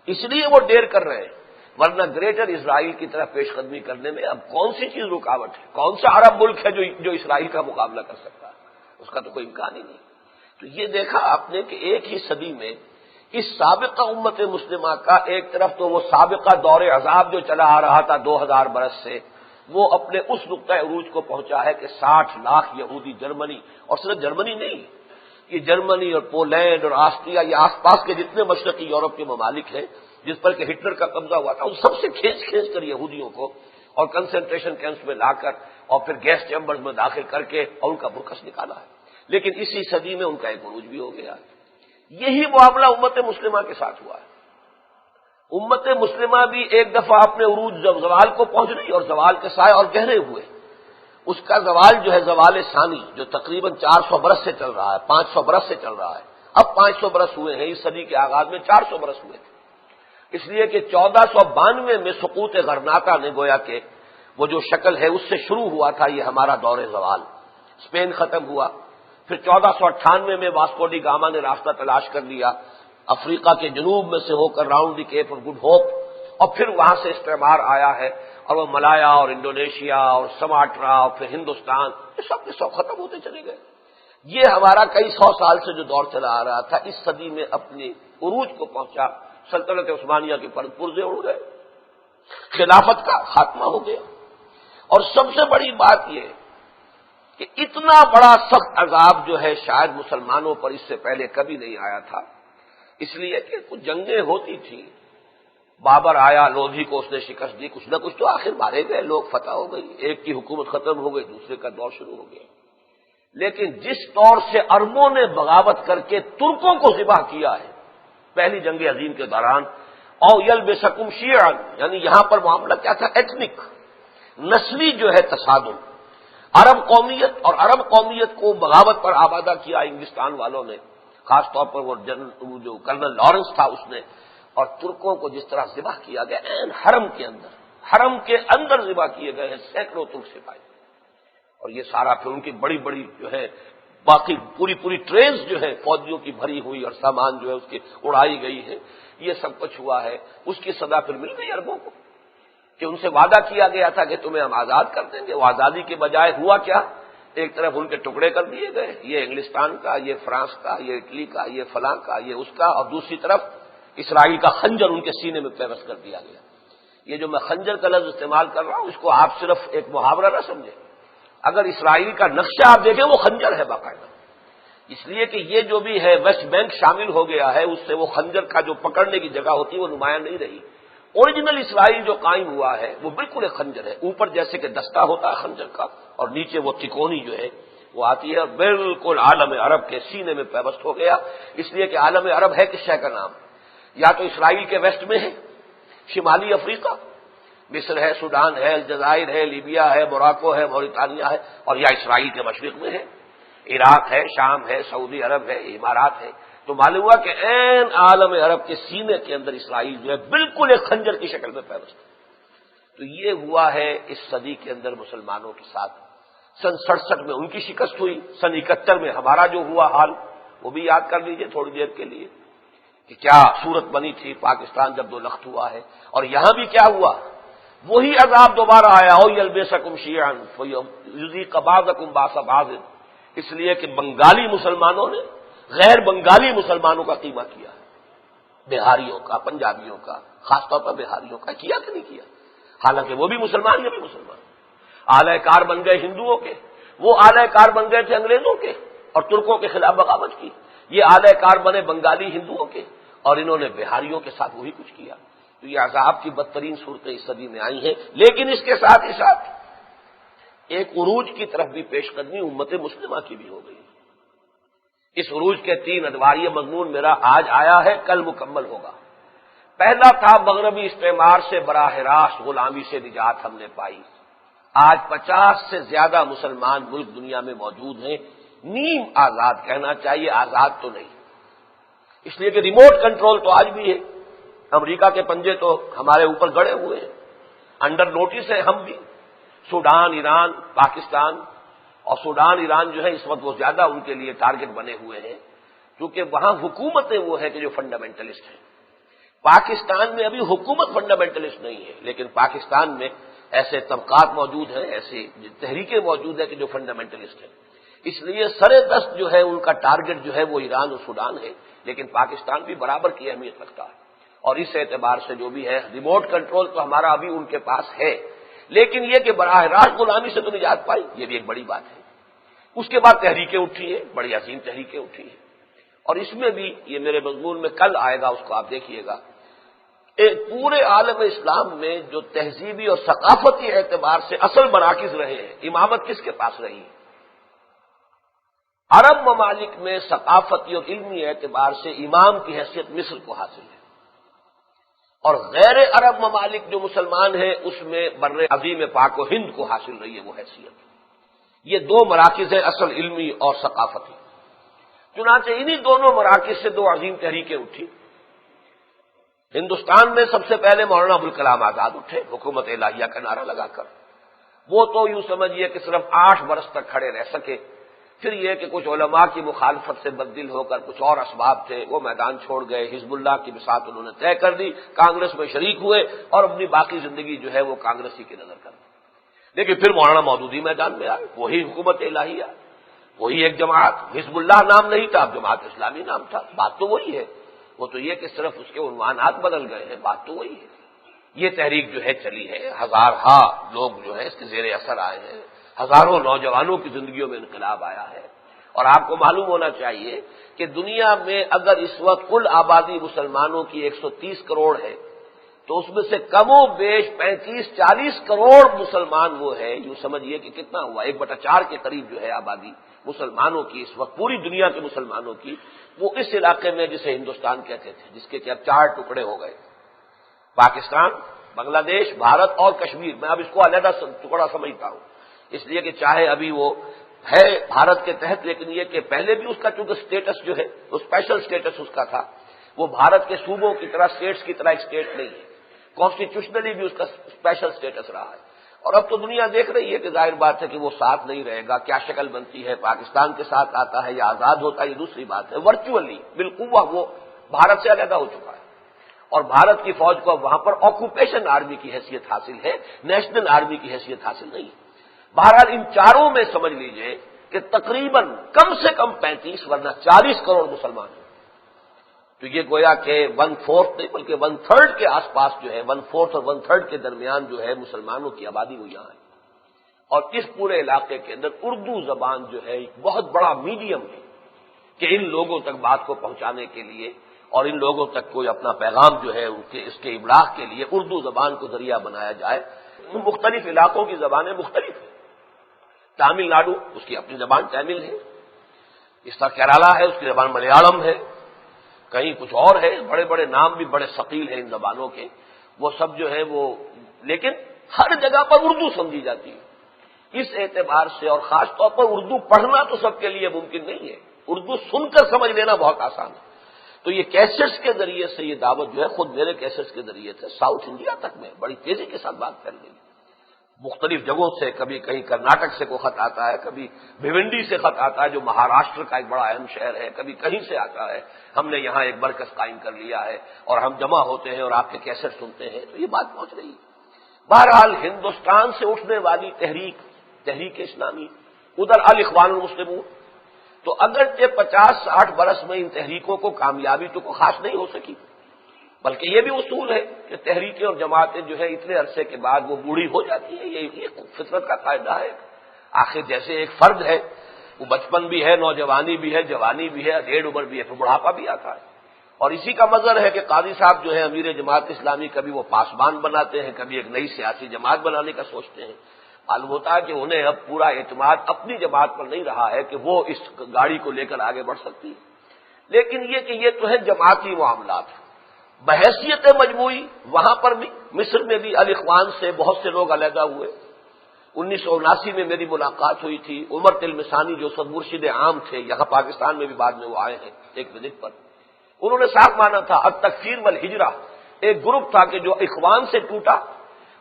اس لیے وہ دیر کر رہے ہیں. ورنہ گریٹر اسرائیل کی طرف پیش قدمی کرنے میں اب کون سی چیز رکاوٹ ہے؟ کون سا عرب ملک ہے جو اسرائیل کا مقابلہ کر سکتا ہے؟ اس کا تو کوئی امکان ہی نہیں. تو یہ دیکھا آپ نے کہ ایک ہی صدی میں اس سابقہ امت مسلمہ کا ایک طرف تو وہ سابقہ دور عذاب جو چلا آ رہا تھا 2000 برس سے، وہ اپنے اس نقطۂ عروج کو پہنچا ہے کہ 60 لاکھ یہودی جرمنی، اور صرف جرمنی نہیں، یہ جرمنی اور پولینڈ اور آسٹریا، یہ آس پاس کے جتنے مشرقی یورپ کے ممالک ہیں جس پر کہ ہٹلر کا قبضہ ہوا تھا، ان سب سے کھینچ کر یہودیوں کو اور کنسنٹریشن کیمپس میں لا کر اور پھر گیس چیمبرز میں داخل کر کے اور ان کا برکس نکالا ہے. لیکن اسی صدی میں ان کا ایک عروج بھی ہو گیا. یہی معاملہ امت مسلمہ کے ساتھ ہوا ہے. امت مسلمہ بھی ایک دفعہ اپنے عروج زوال کو پہنچ رہی اور زوال کے سائے اور گہرے ہوئے. اس کا زوال جو ہے زوال ثانی، جو تقریباً 400 برس سے چل رہا ہے، 500 برس سے چل رہا ہے. اب 500 برس ہوئے ہیں، اس صدی کے آغاز میں 400 برس ہوئے تھے. اس لیے کہ 1492 میں سقوط غرناطہ نے گویا کہ وہ جو شکل ہے اس سے شروع ہوا تھا یہ ہمارا دور زوال. اسپین ختم ہوا، پھر 1498 میں واسکو ڈی گاما نے راستہ تلاش کر لیا افریقہ کے جنوب میں سے ہو کر round the Cape of Good Hope, اور پھر وہاں سے استعمار آیا ہے اور وہ ملایا اور انڈونیشیا اور سماٹرا اور پھر ہندوستان، یہ سب کے سب ختم ہوتے چلے گئے. یہ ہمارا کئی سو سال سے جو دور چلا آ رہا تھا اس صدی میں اپنی عروج کو پہنچا. سلطنت عثمانیہ کے پرزے اڑ گئے، خلافت کا خاتمہ ہو گیا. اور سب سے بڑی بات یہ کہ اتنا بڑا سخت عذاب جو ہے شاید مسلمانوں پر اس سے پہلے کبھی نہیں آیا تھا. اس لیے کہ کچھ جنگیں ہوتی تھیں، بابر آیا، لودھی کو اس نے شکست دی، کچھ نہ کچھ تو آخر مارے گئے لوگ، فتح ہو گئی، ایک کی حکومت ختم ہو گئی، دوسرے کا دور شروع ہو گیا. لیکن جس طور سے عربوں نے بغاوت کر کے ترکوں کو ذبح کیا ہے پہلی جنگ عظیم کے دوران، او یلبسکم شیعا، یعنی یہاں پر معاملہ کیا تھا؟ ایتھنک، نسلی جو ہے تصادم. عرب قومیت اور عرب قومیت کو بغاوت پر آبادہ کیا انگلستان والوں نے، خاص طور پر وہ جو کرنل لارنس تھا اس نے، اور ترکوں کو جس طرح ذبح کیا گیا حرم کے اندر ذبح کیے گئے ہیں سینکڑوں ترک سپاہی. اور یہ سارا پھر ان کی بڑی بڑی جو ہے باقی پوری ٹرینز جو ہے فوجیوں کی بھری ہوئی اور سامان جو ہے اس کی اڑائی گئی ہے، یہ سب کچھ ہوا ہے. اس کی سزا پھر مل گئی عربوں کو کہ ان سے وعدہ کیا گیا تھا کہ تمہیں ہم آزاد کر دیں گے. وہ آزادی کے بجائے ہوا کیا ایک طرف ان کے ٹکڑے کر دیے گئے، یہ انگلستان کا، یہ فرانس کا، یہ اٹلی کا، یہ فلاں کا، یہ اس کا، اور دوسری طرف اسرائیل کا خنجر ان کے سینے میں پیوست کر دیا گیا۔ یہ جو میں خنجر کا لفظ استعمال کر رہا ہوں اس کو آپ صرف ایک محاورہ نہ سمجھیں، اگر اسرائیل کا نقشہ آپ دیکھیں وہ خنجر ہے باقاعدہ، اس لیے کہ یہ جو بھی ہے ویسٹ بینک شامل ہو گیا ہے، اس سے وہ خنجر کا جو پکڑنے کی جگہ ہوتی ہے وہ نمایاں نہیں رہی۔ اوریجنل اسرائیل جو قائم ہوا ہے وہ بالکل ایک خنجر ہے، اوپر جیسے کہ دستہ ہوتا ہے خنجر کا اور نیچے وہ تکونی جو ہے وہ آتی ہے، اور بالکل عالم عرب کے سینے میں پیوست ہو گیا، اس لیے کہ عالم عرب ہے کس شے کا نام؟ یا تو اسرائیل کے ویسٹ میں ہے شمالی افریقہ، مصر ہے، سوڈان ہے، الجزائر ہے، لیبیا ہے، موراکو ہے، موریتانیہ ہے، اور یا اسرائیل کے مشرق میں ہے، عراق ہے، شام ہے، سعودی عرب ہے، امارات ہے۔ تو معلوم ہوا کہ عین عالم عرب کے سینے کے اندر اسرائیل جو ہے بالکل ایک خنجر کی شکل میں پیوست ہے۔ تو یہ ہوا ہے اس صدی کے اندر مسلمانوں کے ساتھ۔ سن 67 میں ان کی شکست ہوئی، سن 71 میں ہمارا جو ہوا حال وہ بھی یاد کر لیجئے تھوڑی دیر کے لیے کہ کیا صورت بنی تھی پاکستان جب دو لخت ہوا ہے، اور یہاں بھی کیا ہوا، وہی عذاب دوبارہ آیا، او یلبسکم شیعا فیذیق بعضکم باس بعض، اس لیے کہ بنگالی مسلمانوں نے غیر بنگالی مسلمانوں کا قیمہ کیا، بہاریوں کا، پنجابیوں کا، خاص طور پر بہاریوں کا کیا کہ نہیں کیا، حالانکہ وہ بھی مسلمان، یہ بھی مسلمان، اعلی کار بن گئے ہندوؤں کے، وہ اعلی کار بن گئے تھے انگریزوں کے اور ترکوں کے خلاف بغاوت کی، یہ اعلی کار بنے بنگالی ہندوؤں کے، اور انہوں نے بہاریوں کے ساتھ وہی کچھ کیا۔ تو یہ عذاب کی بدترین صورتیں اس صدی میں آئی ہیں، لیکن اس کے ساتھ ہی ساتھ ایک عروج کی طرف بھی پیش قدمی امت مسلمہ کی بھی ہو گئی۔ اس عروج کے 3 ادوار، یہ مضمون میرا آج آیا ہے، کل مکمل ہوگا۔ پہلا تھا مغربی استعمار سے براہ راست غلامی سے نجات ہم نے پائی، آج 50 سے زیادہ مسلمان ملک دنیا میں موجود ہیں، نیم آزاد کہنا چاہیے، آزاد تو نہیں، اس لیے کہ ریموٹ کنٹرول تو آج بھی ہے، امریکہ کے پنجے تو ہمارے اوپر گڑے ہوئے ہیں، انڈر نوٹس ہے ہم بھی، سوڈان، ایران، پاکستان، اور سوڈان ایران جو ہے اس وقت وہ زیادہ ان کے لیے ٹارگٹ بنے ہوئے ہیں، کیونکہ وہاں حکومتیں وہ ہیں کہ جو فنڈامنٹلسٹ ہیں۔ پاکستان میں ابھی حکومت فنڈامنٹلسٹ نہیں ہے، لیکن پاکستان میں ایسے طبقات موجود ہیں، ایسی تحریکیں موجود ہیں کہ جو فنڈامنٹلسٹ ہیں، اس لیے سر دست جو ہے ان کا ٹارگٹ جو ہے وہ ایران اور سوڈان ہے، لیکن پاکستان بھی برابر کی اہمیت رکھتا ہے، اور اس اعتبار سے جو بھی ہے ریموٹ کنٹرول تو ہمارا ابھی ان کے پاس ہے، لیکن یہ کہ براہ راست غلامی سے تو نجات پائی، یہ بھی ایک بڑی بات ہے۔ اس کے بعد تحریکیں اٹھی ہیں، بڑی عظیم تحریکیں اٹھی ہیں، اور اس میں بھی یہ میرے مضمون میں کل آئے گا، اس کو آپ دیکھیے گا، ایک پورے عالم اسلام میں جو تہذیبی اور ثقافتی اعتبار سے اصل مراکز رہے ہیں، امامت کس کے پاس رہی ہے؟ عرب ممالک میں ثقافتی اور علمی اعتبار سے امام کی حیثیت مصر کو حاصل ہے، اور غیر عرب ممالک جو مسلمان ہیں اس میں بر عظیم پاک و ہند کو حاصل رہی ہے وہ حیثیت۔ یہ 2 مراکز ہیں اصل علمی اور ثقافتی، چنانچہ انہی دونوں مراکز سے 2 عظیم تحریکیں اٹھی۔ ہندوستان میں سب سے پہلے مولانا ابوالکلام آزاد اٹھے حکومت الہیہ کا نعرہ لگا کر، وہ تو یوں سمجھیے کہ صرف 8 برس تک کھڑے رہ سکے، پھر یہ کہ کچھ علماء کی مخالفت سے بددل ہو کر کچھ اور اسباب تھے وہ میدان چھوڑ گئے، حزب اللہ کی بساط انہوں نے طے کر دی، کانگریس میں شریک ہوئے اور اپنی باقی زندگی جو ہے وہ کانگریسی کی نظر کر دی، لیکن پھر مولانا مودودی میدان میں آئے، وہی حکومت الہیہ، وہی ایک جماعت، حزب اللہ نام نہیں تھا، اب جماعت اسلامی نام تھا، بات تو وہی ہے، وہ تو یہ کہ صرف اس کے عنوانات بدل گئے ہیں، بات تو وہی ہے۔ یہ تحریک جو ہے چلی ہے، ہزارہا لوگ جو ہے اس کے زیر اثر آئے ہیں، ہزاروں نوجوانوں کی زندگیوں میں انقلاب آیا ہے، اور آپ کو معلوم ہونا چاہیے کہ دنیا میں اگر اس وقت کل آبادی مسلمانوں کی 130 کروڑ ہے تو اس میں سے کم و بیش 35-40 کروڑ مسلمان وہ ہے، یوں سمجھیے کہ کتنا ہوا 1/4 کے قریب جو ہے آبادی مسلمانوں کی اس وقت پوری دنیا کے مسلمانوں کی، وہ اس علاقے میں جسے ہندوستان کہتے تھے، جس کے کہ اب 4 ٹکڑے ہو گئے، پاکستان، بنگلہ دیش، بھارت اور کشمیر، میں اب اس کو علیحدہ ٹکڑا سمجھتا ہوں، اس لیے کہ چاہے ابھی وہ ہے بھارت کے تحت، لیکن یہ کہ پہلے بھی اس کا چونکہ سٹیٹس جو ہے وہ اسپیشل سٹیٹس اس کا تھا، وہ بھارت کے صوبوں کی طرح اسٹیٹس کی طرح ایک اسٹیٹ نہیں ہے، کانسٹیٹیوشنلی بھی اس کا اسپیشل سٹیٹس رہا ہے، اور اب تو دنیا دیکھ رہی ہے کہ ظاہر بات ہے کہ وہ ساتھ نہیں رہے گا، کیا شکل بنتی ہے، پاکستان کے ساتھ آتا ہے یا آزاد ہوتا ہے، یہ دوسری بات ہے، ورچولی بالقوہ وہ بھارت سے علیحدہ ہو چکا ہے، اور بھارت کی فوج کو اب وہاں پر آکوپیشن آرمی کی حیثیت حاصل ہے، نیشنل آرمی کی حیثیت حاصل نہیں ہے۔ بہرحال ان چاروں میں سمجھ لیجئے کہ تقریباً کم سے کم 35 ورنہ 40 کروڑ مسلمان ہیں. تو یہ گویا کہ 1/4 نہیں بلکہ 1/3 کے آس پاس جو ہے 1/4 اور 1/3 کے درمیان جو ہے مسلمانوں کی آبادی وہ یہاں ہے. اور اس پورے علاقے کے اندر اردو زبان جو ہے ایک بہت بڑا میڈیم ہے کہ ان لوگوں تک بات کو پہنچانے کے لیے اور ان لوگوں تک کوئی اپنا پیغام جو ہے اس کے ابلاغ کے لیے اردو زبان کو ذریعہ بنایا جائے. مختلف علاقوں کی زبانیں مختلف ہیں. تامل ناڈو اس کی اپنی زبان تامل ہے، اس طرح کیرالا ہے اس کی زبان ملیالم ہے، کہیں کچھ اور ہے، بڑے بڑے نام بھی بڑے ثقیل ہیں ان زبانوں کے. وہ سب جو ہے وہ لیکن ہر جگہ پر اردو سمجھی جاتی ہے. اس اعتبار سے اور خاص طور پر اردو پڑھنا تو سب کے لیے ممکن نہیں ہے، اردو سن کر سمجھ لینا بہت آسان ہے. تو یہ کیسٹس کے ذریعے سے یہ دعوت جو ہے خود میرے کیسٹس کے ذریعے سے ساؤتھ انڈیا تک میں بڑی تیزی کے ساتھ بات کر گئی. مختلف جگہوں سے کبھی کہیں کرناٹک سے کوئی خط آتا ہے، کبھی بھیونڈی سے خط آتا ہے جو مہاراشٹر کا ایک بڑا اہم شہر ہے، کبھی کہیں سے آتا ہے ہم نے یہاں ایک مرکز قائم کر لیا ہے اور ہم جمع ہوتے ہیں اور آپ کے کیسٹ سنتے ہیں. تو یہ بات پہنچ رہی ہے. بہرحال ہندوستان سے اٹھنے والی تحریک اسلامی، ادھر الاخوان المسلمون، تو اگرچہ 50-60 برس میں ان تحریکوں کو کامیابی تو کوئی خاص نہیں ہو سکی، بلکہ یہ بھی اصول ہے کہ تحریکیں اور جماعتیں جو ہے اتنے عرصے کے بعد وہ بوڑھی ہو جاتی ہیں. یہ فطرت کا قاعدہ ہے. آخر جیسے ایک فرد ہے وہ بچپن بھی ہے، نوجوانی بھی ہے، جوانی بھی ہے، ادھیڑ عمر بھی ہے، پھر بڑھاپا بھی آتا ہے. اور اسی کا مظہر ہے کہ قاضی صاحب جو ہے امیر جماعت اسلامی کبھی وہ پاسبان بناتے ہیں، کبھی ایک نئی سیاسی جماعت بنانے کا سوچتے ہیں. معلوم ہوتا ہے کہ انہیں اب پورا اعتماد اپنی جماعت پر نہیں رہا ہے کہ وہ اس گاڑی کو لے کر آگے بڑھ سکتی ہے. لیکن یہ کہ یہ تو ہے جماعتی معاملات. بحیثیت مجموعی وہاں پر بھی مصر میں بھی الاخوان سے بہت سے لوگ علیحدہ ہوئے. 1979 میں میری ملاقات ہوئی تھی. عمر تلمسانی جو سب مرشد عام تھے یہاں پاکستان میں بھی بعد میں وہ آئے ہیں ایک وزٹ پر، انہوں نے صاف مانا تھا التکفیر والہجرہ. ایک گروپ تھا کہ جو اخوان سے ٹوٹا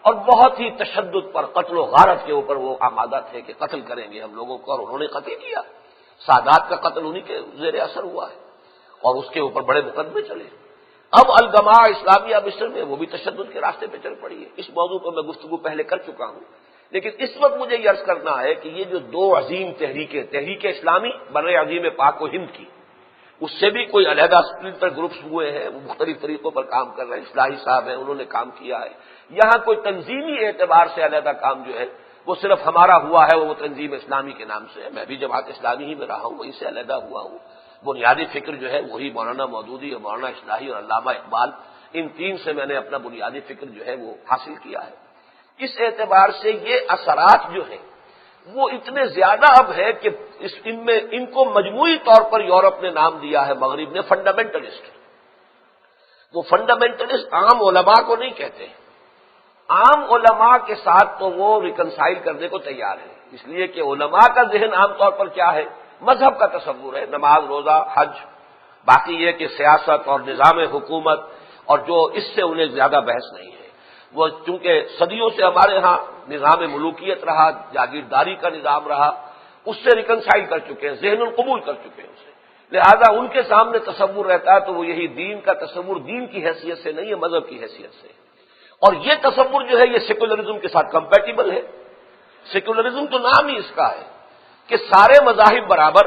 اور بہت ہی تشدد پر، قتل و غارت کے اوپر وہ آمادہ تھے کہ قتل کریں گے ہم لوگوں کو، اور انہوں نے قتل کیا. سادات کا قتل انہی کے زیر اثر ہوا ہے اور اس کے اوپر بڑے مقدمے چلے. اب الجماعہ اسلامیہ مصر میں وہ بھی تشدد کے راستے پہ چل پڑی ہے. اس موضوع پر میں گفتگو پہلے کر چکا ہوں، لیکن اس وقت مجھے یہ عرض کرنا ہے کہ یہ جو دو عظیم تحریک اسلامی بر عظیم پاک و ہند کی، اس سے بھی کوئی علیحدہ اسپلنٹر گروپس ہوئے ہیں، وہ مختلف طریقوں پر کام کر رہے ہیں. اصلاحی صاحب ہیں، انہوں نے کام کیا ہے. یہاں کوئی تنظیمی اعتبار سے علیحدہ کام جو ہے وہ صرف ہمارا ہوا ہے، وہ تنظیم اسلامی کے نام سے ہے. میں بھی جماعت اسلامی ہی میں رہا ہوں، وہیں سے علیحدہ ہوا ہوں. بنیادی فکر جو ہے وہی مولانا مودودی اور مولانا اصلاحی اور علامہ اقبال، ان تین سے میں نے اپنا بنیادی فکر جو ہے وہ حاصل کیا ہے. اس اعتبار سے یہ اثرات جو ہیں وہ اتنے زیادہ اب ہے کہ ان کو مجموعی طور پر یورپ نے نام دیا ہے، مغرب نے، فنڈامنٹلسٹ. وہ فنڈامنٹلسٹ عام علماء کو نہیں کہتے ہیں. عام علماء کے ساتھ تو وہ ریکنسائل کرنے کو تیار ہے، اس لیے کہ علماء کا ذہن عام طور پر کیا ہے، مذہب کا تصور ہے، نماز، روزہ، حج. باقی یہ کہ سیاست اور نظام حکومت اور جو اس سے انہیں زیادہ بحث نہیں ہے. وہ چونکہ صدیوں سے ہمارے ہاں نظام ملوکیت رہا، جاگیرداری کا نظام رہا، اس سے ریکنسائل کر چکے ہیں، ذہن القبول کر چکے ہیں اسے. لہذا ان کے سامنے تصور رہتا ہے تو وہ یہی دین کا تصور دین کی حیثیت سے نہیں ہے، مذہب کی حیثیت سے. اور یہ تصور جو ہے یہ سیکولرزم کے ساتھ کمپیٹیبل ہے. سیکولرزم تو نام ہی اس کا ہے کہ سارے مذاہب برابر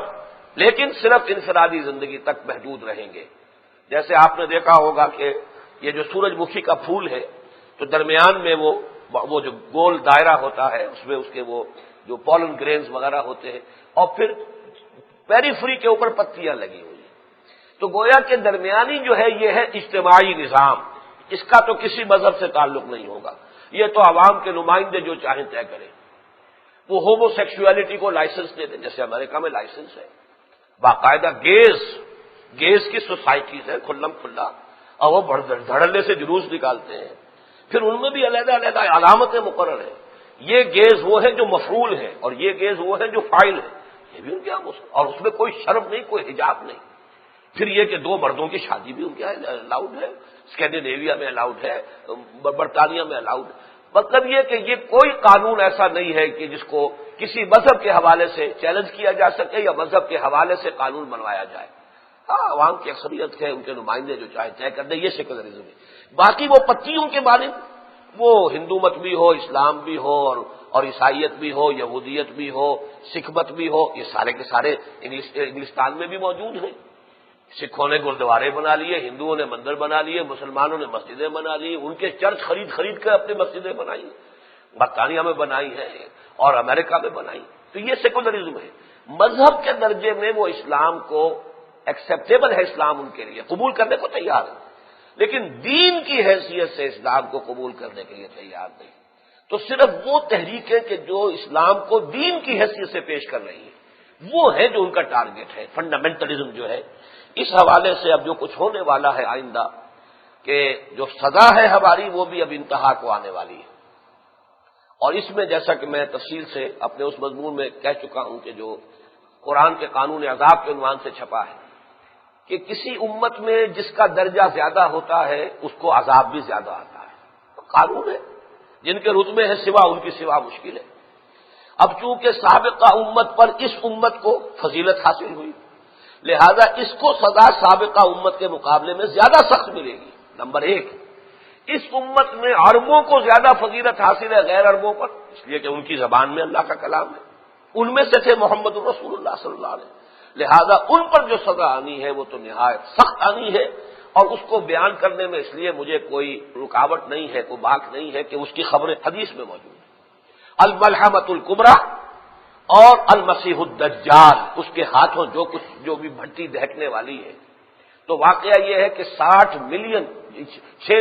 لیکن صرف انفرادی زندگی تک محدود رہیں گے. جیسے آپ نے دیکھا ہوگا کہ یہ جو سورج مکھی کا پھول ہے تو درمیان میں وہ جو گول دائرہ ہوتا ہے اس میں اس کے وہ جو پولن گرینز وغیرہ ہوتے ہیں اور پھر پیریفری کے اوپر پتیاں لگی ہوئی. تو گویا کہ درمیانی جو ہے یہ ہے اجتماعی نظام. اس کا تو کسی مذہب سے تعلق نہیں ہوگا، یہ تو عوام کے نمائندے جو چاہیں طے کریں. وہ ہومو سیکسولیٹی کو لائسنس دے دیں، جیسے امریکہ میں لائسنس ہے. باقاعدہ گیز کی سوسائٹیز ہے کھلم کھلا، اور وہ دھڑلے سے جلوس نکالتے ہیں. پھر ان میں بھی علیحدہ علیحدہ علامتیں مقرر ہیں. یہ گیز وہ ہے جو مفعول ہے اور یہ گیز وہ ہے جو فاعل ہے. یہ بھی ان کے یہاں، اور اس میں کوئی شرم نہیں، کوئی حجاب نہیں. پھر یہ کہ دو مردوں کی شادی بھی ان کے یہاں الاؤڈ ہے، اسکینڈینیویا میں الاؤڈ ہے، برطانیہ میں الاؤڈ ہے. مطلب یہ کہ یہ کوئی قانون ایسا نہیں ہے کہ جس کو کسی مذہب کے حوالے سے چیلنج کیا جا سکے یا مذہب کے حوالے سے قانون بنوایا جائے. عوام کی اکثریت ہے، ان کے نمائندے جو چاہے طے کر دیں، یہ سیکولرزم ہے. باقی وہ پتیوں کے مالک، وہ ہندو مت بھی ہو، اسلام بھی ہو اور اور عیسائیت بھی ہو، یہودیت بھی ہو، سکھ مت بھی ہو، یہ سارے کے سارے انگلستان میں بھی موجود ہیں۔ سکھوں نے گردوارے بنا لیے، ہندوؤں نے مندر بنا لیے، مسلمانوں نے مسجدیں بنا لی، ان کے چرچ خرید کر اپنی مسجدیں بنائی، برطانیہ میں بنائی ہیں اور امریکہ میں بنائی۔ تو یہ سیکولرزم ہے۔ مذہب کے درجے میں وہ اسلام کو ایکسیپٹیبل ہے، اسلام ان کے لیے قبول کرنے کو تیار ہے، لیکن دین کی حیثیت سے اسلام کو قبول کرنے کے لیے تیار نہیں۔ تو صرف وہ تحریکیں کہ جو اسلام کو دین کی حیثیت سے پیش کر رہی ہیں، وہ ہے جو ان کا ٹارگٹ ہے، فنڈامنٹلزم جو ہے۔ اس حوالے سے اب جو کچھ ہونے والا ہے آئندہ، کہ جو سزا ہے ہماری وہ بھی اب انتہا کو آنے والی ہے، اور اس میں جیسا کہ میں تفصیل سے اپنے اس مضمون میں کہہ چکا ہوں کہ جو قرآن کے قانون عذاب کے عنوان سے چھپا ہے کہ کسی امت میں جس کا درجہ زیادہ ہوتا ہے اس کو عذاب بھی زیادہ آتا ہے، تو قانون ہے۔ جن کے رتبے ہیں سوا، ان کی سوا مشکل ہے۔ اب چونکہ سابقہ امت پر اس امت کو فضیلت حاصل ہوئی، لہذا اس کو سزا سابقہ امت کے مقابلے میں زیادہ سخت ملے گی۔ نمبر ایک، اس امت میں عربوں کو زیادہ فضیلت حاصل ہے غیر عربوں پر، اس لیے کہ ان کی زبان میں اللہ کا کلام ہے، ان میں سے تھے محمد رسول اللہ صلی اللہ علیہ وسلم، لہذا ان پر جو سزا آنی ہے وہ تو نہایت سخت آنی ہے، اور اس کو بیان کرنے میں اس لیے مجھے کوئی رکاوٹ نہیں ہے، کوئی باک نہیں ہے کہ اس کی خبریں حدیث میں موجود ہیں۔ الملحمۃ الکبریٰ اور المسیح الدجال، اس کے ہاتھوں جو بھی بھٹی دہکنے والی ہے۔ تو واقعہ یہ ہے کہ 6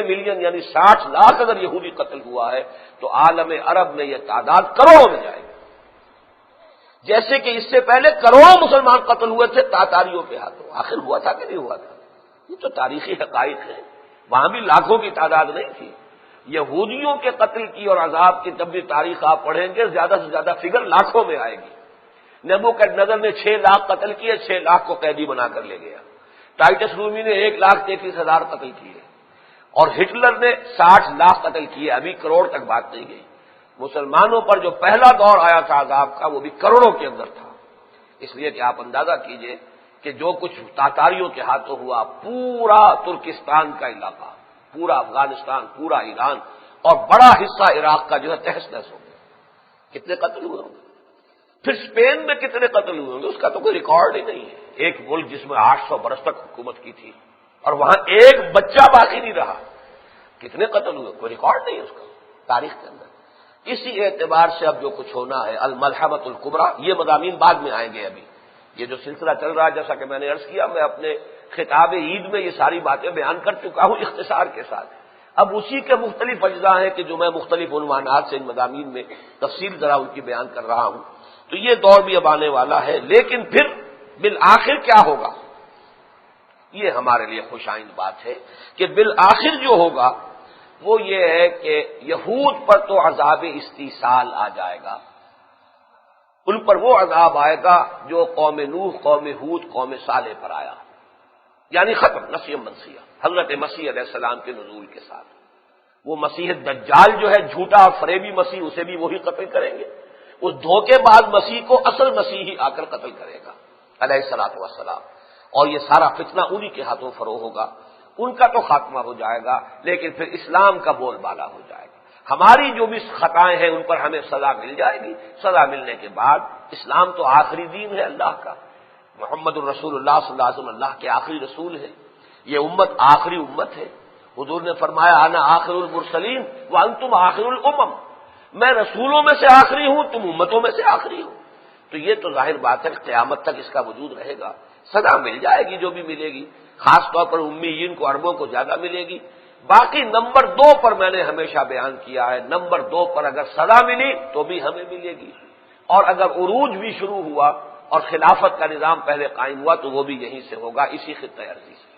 ملین یعنی 60 لاکھ اگر یہودی قتل ہوا ہے تو عالم عرب میں یہ تعداد کروڑوں میں جائے گی، جیسے کہ اس سے پہلے کروڑوں مسلمان قتل ہوئے تھے تاتاریوں کے ہاتھوں۔ آخر ہوا تھا کہ نہیں ہوا تھا؟ یہ تو تاریخی حقائق ہیں، وہاں بھی لاکھوں کی تعداد نہیں تھی۔ یہودیوں کے قتل کی اور عذاب کی جب بھی تاریخ آپ پڑھیں گے زیادہ سے زیادہ فگر لاکھوں میں آئے گی۔ نیبوکڈنیزر نے 6 لاکھ قتل کیے، 6 لاکھ کو قیدی بنا کر لے گیا۔ ٹائٹس رومی نے 1,33,000 قتل کیے، اور ہٹلر نے 60 لاکھ قتل کیے، ابھی کروڑ تک بات نہیں گئی۔ مسلمانوں پر جو پہلا دور آیا تھا عذاب کا وہ بھی کروڑوں کے اندر تھا، اس لیے کہ آپ اندازہ کیجئے کہ جو کچھ تاتاریوں کے ہاتھوں ہوا، پورا ترکستان کا علاقہ، پورا افغانستان، پورا ایران اور بڑا حصہ عراق کا جو ہے تہس نہس ہو گیا۔ کتنے قتل ہوئے ہوں گے؟ پھر اسپین میں کتنے قتل ہوئے ہوں گے؟ اس کا تو کوئی ریکارڈ ہی نہیں ہے۔ ایک ملک جس میں 800 برس تک حکومت کی تھی اور وہاں ایک بچہ باقی نہیں رہا، کتنے قتل ہوئے؟ کوئی ریکارڈ نہیں ہے اس کا تاریخ کے اندر۔ اسی اعتبار سے اب جو کچھ ہونا ہے الملحمۃ الکبریٰ، یہ مضامین بعد میں آئیں گے۔ ابھی یہ جو سلسلہ چل رہا ہے، جیسا کہ میں نے عرض کیا، میں اپنے خطاب عید میں یہ ساری باتیں بیان کر چکا ہوں اختصار کے ساتھ۔ اب اسی کے مختلف اجزاء ہیں کہ جو میں مختلف عنوانات سے ان مضامین میں تفصیل ذرا ان کی بیان کر رہا ہوں۔ تو یہ دور بھی اب آنے والا ہے، لیکن پھر بالآخر کیا ہوگا؟ یہ ہمارے لیے خوش آئند بات ہے کہ بالآخر جو ہوگا وہ یہ ہے کہ یہود پر تو عذاب استیصال آ جائے گا، ان پر وہ عذاب آئے گا جو قوم نوح، قوم ہود، قوم صالح پر آیا، یعنی ختم، نسیًا منسیہ، حضرت مسیح علیہ السلام کے نزول کے ساتھ۔ وہ مسیح دجال جو ہے جھوٹا اور فریبی مسیح، اسے بھی وہی قتل کریں گے، اس دھوکے باز مسیح کو اصل مسیح ہی آ کر قتل کرے گا علیہ الصلوۃ والسلام، اور یہ سارا فتنہ انہی کے ہاتھوں فروغ ہوگا۔ ان کا تو خاتمہ ہو جائے گا، لیکن پھر اسلام کا بول بالا ہو جائے گا۔ ہماری جو بھی خطائیں ہیں ان پر ہمیں سزا مل جائے گی، سزا ملنے کے بعد اسلام تو آخری دین ہے اللہ کا، محمد الرسول اللہ صلی اللہ علیہ وسلم اللہ کے آخری رسول ہے، یہ امت آخری امت ہے۔ حضور نے فرمایا انا آخر المرسلین وانتم آخر الامم، میں رسولوں میں سے آخری ہوں، تم امتوں میں سے آخری ہو۔ تو یہ تو ظاہر بات ہے قیامت تک اس کا وجود رہے گا، سزا مل جائے گی جو بھی ملے گی، خاص طور پر امیین کو، عربوں کو زیادہ ملے گی۔ باقی نمبر 2 پر میں نے ہمیشہ بیان کیا ہے، نمبر 2 پر اگر سزا ملی تو بھی ہمیں ملے گی، اور اگر عروج بھی شروع ہوا اور خلافت کا نظام پہلے قائم ہوا تو وہ بھی یہیں سے ہوگا، اسی خطہ ارضی سے۔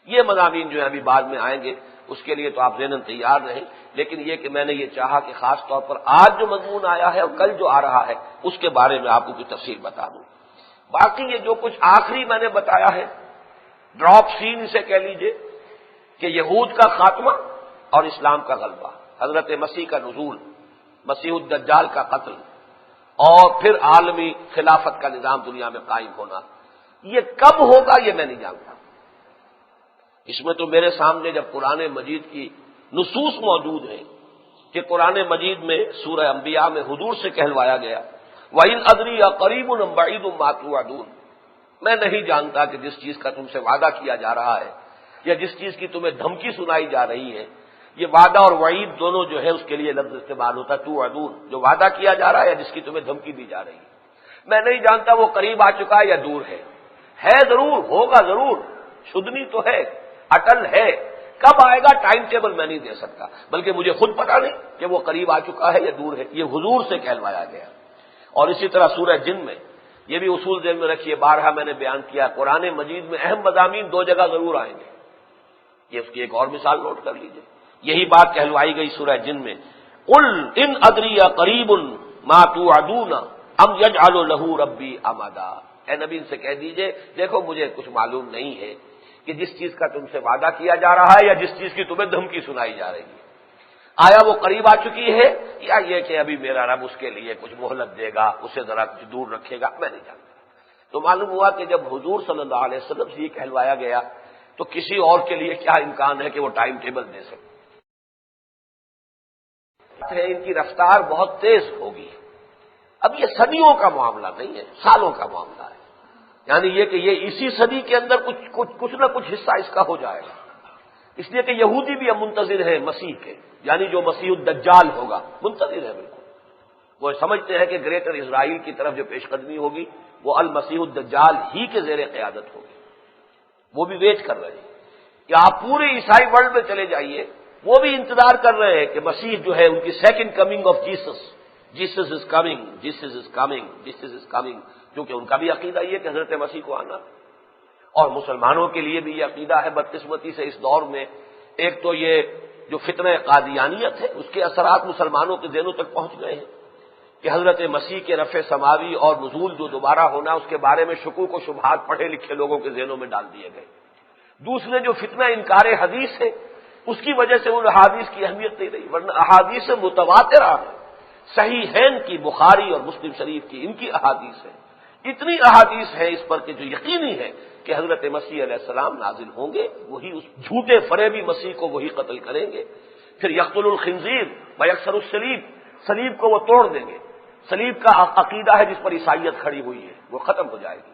یہ مضامین جو ہے ابھی بعد میں آئیں گے، اس کے لیے تو آپ ذہناً تیار رہیں، لیکن یہ کہ میں نے یہ چاہا کہ خاص طور پر آج جو مضمون آیا ہے اور کل جو آ رہا ہے اس کے بارے میں آپ کو کچھ تفصیل بتا دوں۔ باقی یہ جو کچھ آخری میں نے بتایا ہے، ڈراپ سین اسے کہہ لیجئے، کہ یہود کا خاتمہ اور اسلام کا غلبہ، حضرت مسیح کا نزول، مسیح الدجال کا قتل، اور پھر عالمی خلافت کا نظام دنیا میں قائم ہونا، یہ کب ہوگا یہ میں نہیں جانتا۔ اس میں تو میرے سامنے جب قرآن مجید کی نصوص موجود ہیں کہ قرآن مجید میں سورہ انبیاء میں حضور سے کہلوایا گیا وَإِنْ أَدْرِي أَقَرِيبٌ أَمْ بَعِيدٌ مَا تُوعَدُونَ، میں نہیں جانتا کہ جس چیز کا تم سے وعدہ کیا جا رہا ہے یا جس چیز کی تمہیں دھمکی سنائی جا رہی ہے، یہ وعدہ اور وعید دونوں جو ہے اس کے لیے لفظ استعمال ہوتا ہے توعدون، جو وعدہ کیا جا رہا ہے یا جس کی تمہیں دھمکی دی جا رہی ہے، میں نہیں جانتا وہ قریب آ چکا ہے یا دور ہے ضرور، ہوگا ضرور، شدنی تو ہے، اٹل ہے، کب آئے گا ٹائم ٹیبل میں نہیں دے سکتا، بلکہ مجھے خود پتا نہیں کہ وہ قریب آ چکا ہے یا دور ہے، یہ حضور سے کہلوایا گیا۔ اور اسی طرح سورہ جن میں یہ بھی اصول ذہن میں رکھیے، بارہا میں نے بیان کیا، قرآن مجید میں اہم مضامین دو جگہ ضرور آئیں گے، یہ اس کی ایک اور مثال نوٹ کر لیجئے، یہی بات کہلوائی گئی سورہ جن میں، قل ان ادری قریب ما توعدون ام یجعل له ربی امدا، اے نبی ان سے کہہ دیجئے دیکھو مجھے کچھ معلوم نہیں ہے کہ جس چیز کا تم سے وعدہ کیا جا رہا ہے یا جس چیز کی تمہیں دھمکی سنائی جا رہی ہے، آیا وہ قریب آ چکی ہے یا یہ کہ ابھی میرا رب اس کے لیے کچھ مہلت دے گا، اسے ذرا کچھ دور رکھے گا، میں نہیں جانتا۔ تو معلوم ہوا کہ جب حضور صلی اللہ علیہ وسلم سے یہ کہلوایا گیا تو کسی اور کے لیے کیا امکان ہے کہ وہ ٹائم ٹیبل دے سکے، ان کی رفتار بہت تیز ہوگی۔ اب یہ صدیوں کا معاملہ نہیں ہے، سالوں کا معاملہ ہے، یعنی یہ کہ یہ اسی صدی کے اندر کچھ نہ کچھ حصہ اس کا ہو جائے گا، اس لیے کہ یہودی بھی اب منتظر ہے مسیح کے، یعنی جو مسیح الدجال ہوگا منتظر ہے بالکل، وہ سمجھتے ہیں کہ گریٹر اسرائیل کی طرف جو پیش قدمی ہوگی وہ المسیح الدجال ہی کے زیر قیادت ہوگی، وہ بھی ویٹ کر رہے ہیں کہ آپ پورے عیسائی ورلڈ میں چلے جائیے، وہ بھی انتظار کر رہے ہیں کہ مسیح جو ہے ان کی second coming of Jesus is coming, Jesus is coming, Jesus is coming, کیونکہ ان کا بھی عقیدہ یہ کہ حضرت مسیح کو آنا، اور مسلمانوں کے لیے بھی یہ عقیدہ ہے بدقسمتی سے اس دور میں، ایک تو یہ جو فتنہ قادیانیت ہے اس کے اثرات مسلمانوں کے ذہنوں تک پہنچ گئے ہیں کہ حضرت مسیح کے رفع سماوی اور نزول جو دوبارہ ہونا اس کے بارے میں شکوک و شبہات پڑھے لکھے لوگوں کے ذہنوں میں ڈال دیے گئے۔ دوسرے جو فتنہ انکار حدیث ہے اس کی وجہ سے ان احادیث کی اہمیت نہیں رہی، ورنہ احادیث متواترہ ہے، صحیحین کی، بخاری اور مسلم شریف کی، ان کی احادیث ہے، اتنی احادیث ہے اس پر کہ جو یقینی ہے کہ حضرت مسیح علیہ السلام نازل ہوں گے، وہی اس جھوٹے فریبی مسیح کو وہی قتل کریں گے، پھر یقتل الخنزیر ویکسر الصلیب، صلیب کو وہ توڑ دیں گے، صلیب کا عقیدہ ہے جس پر عیسائیت کھڑی ہوئی ہے وہ ختم ہو جائے گی،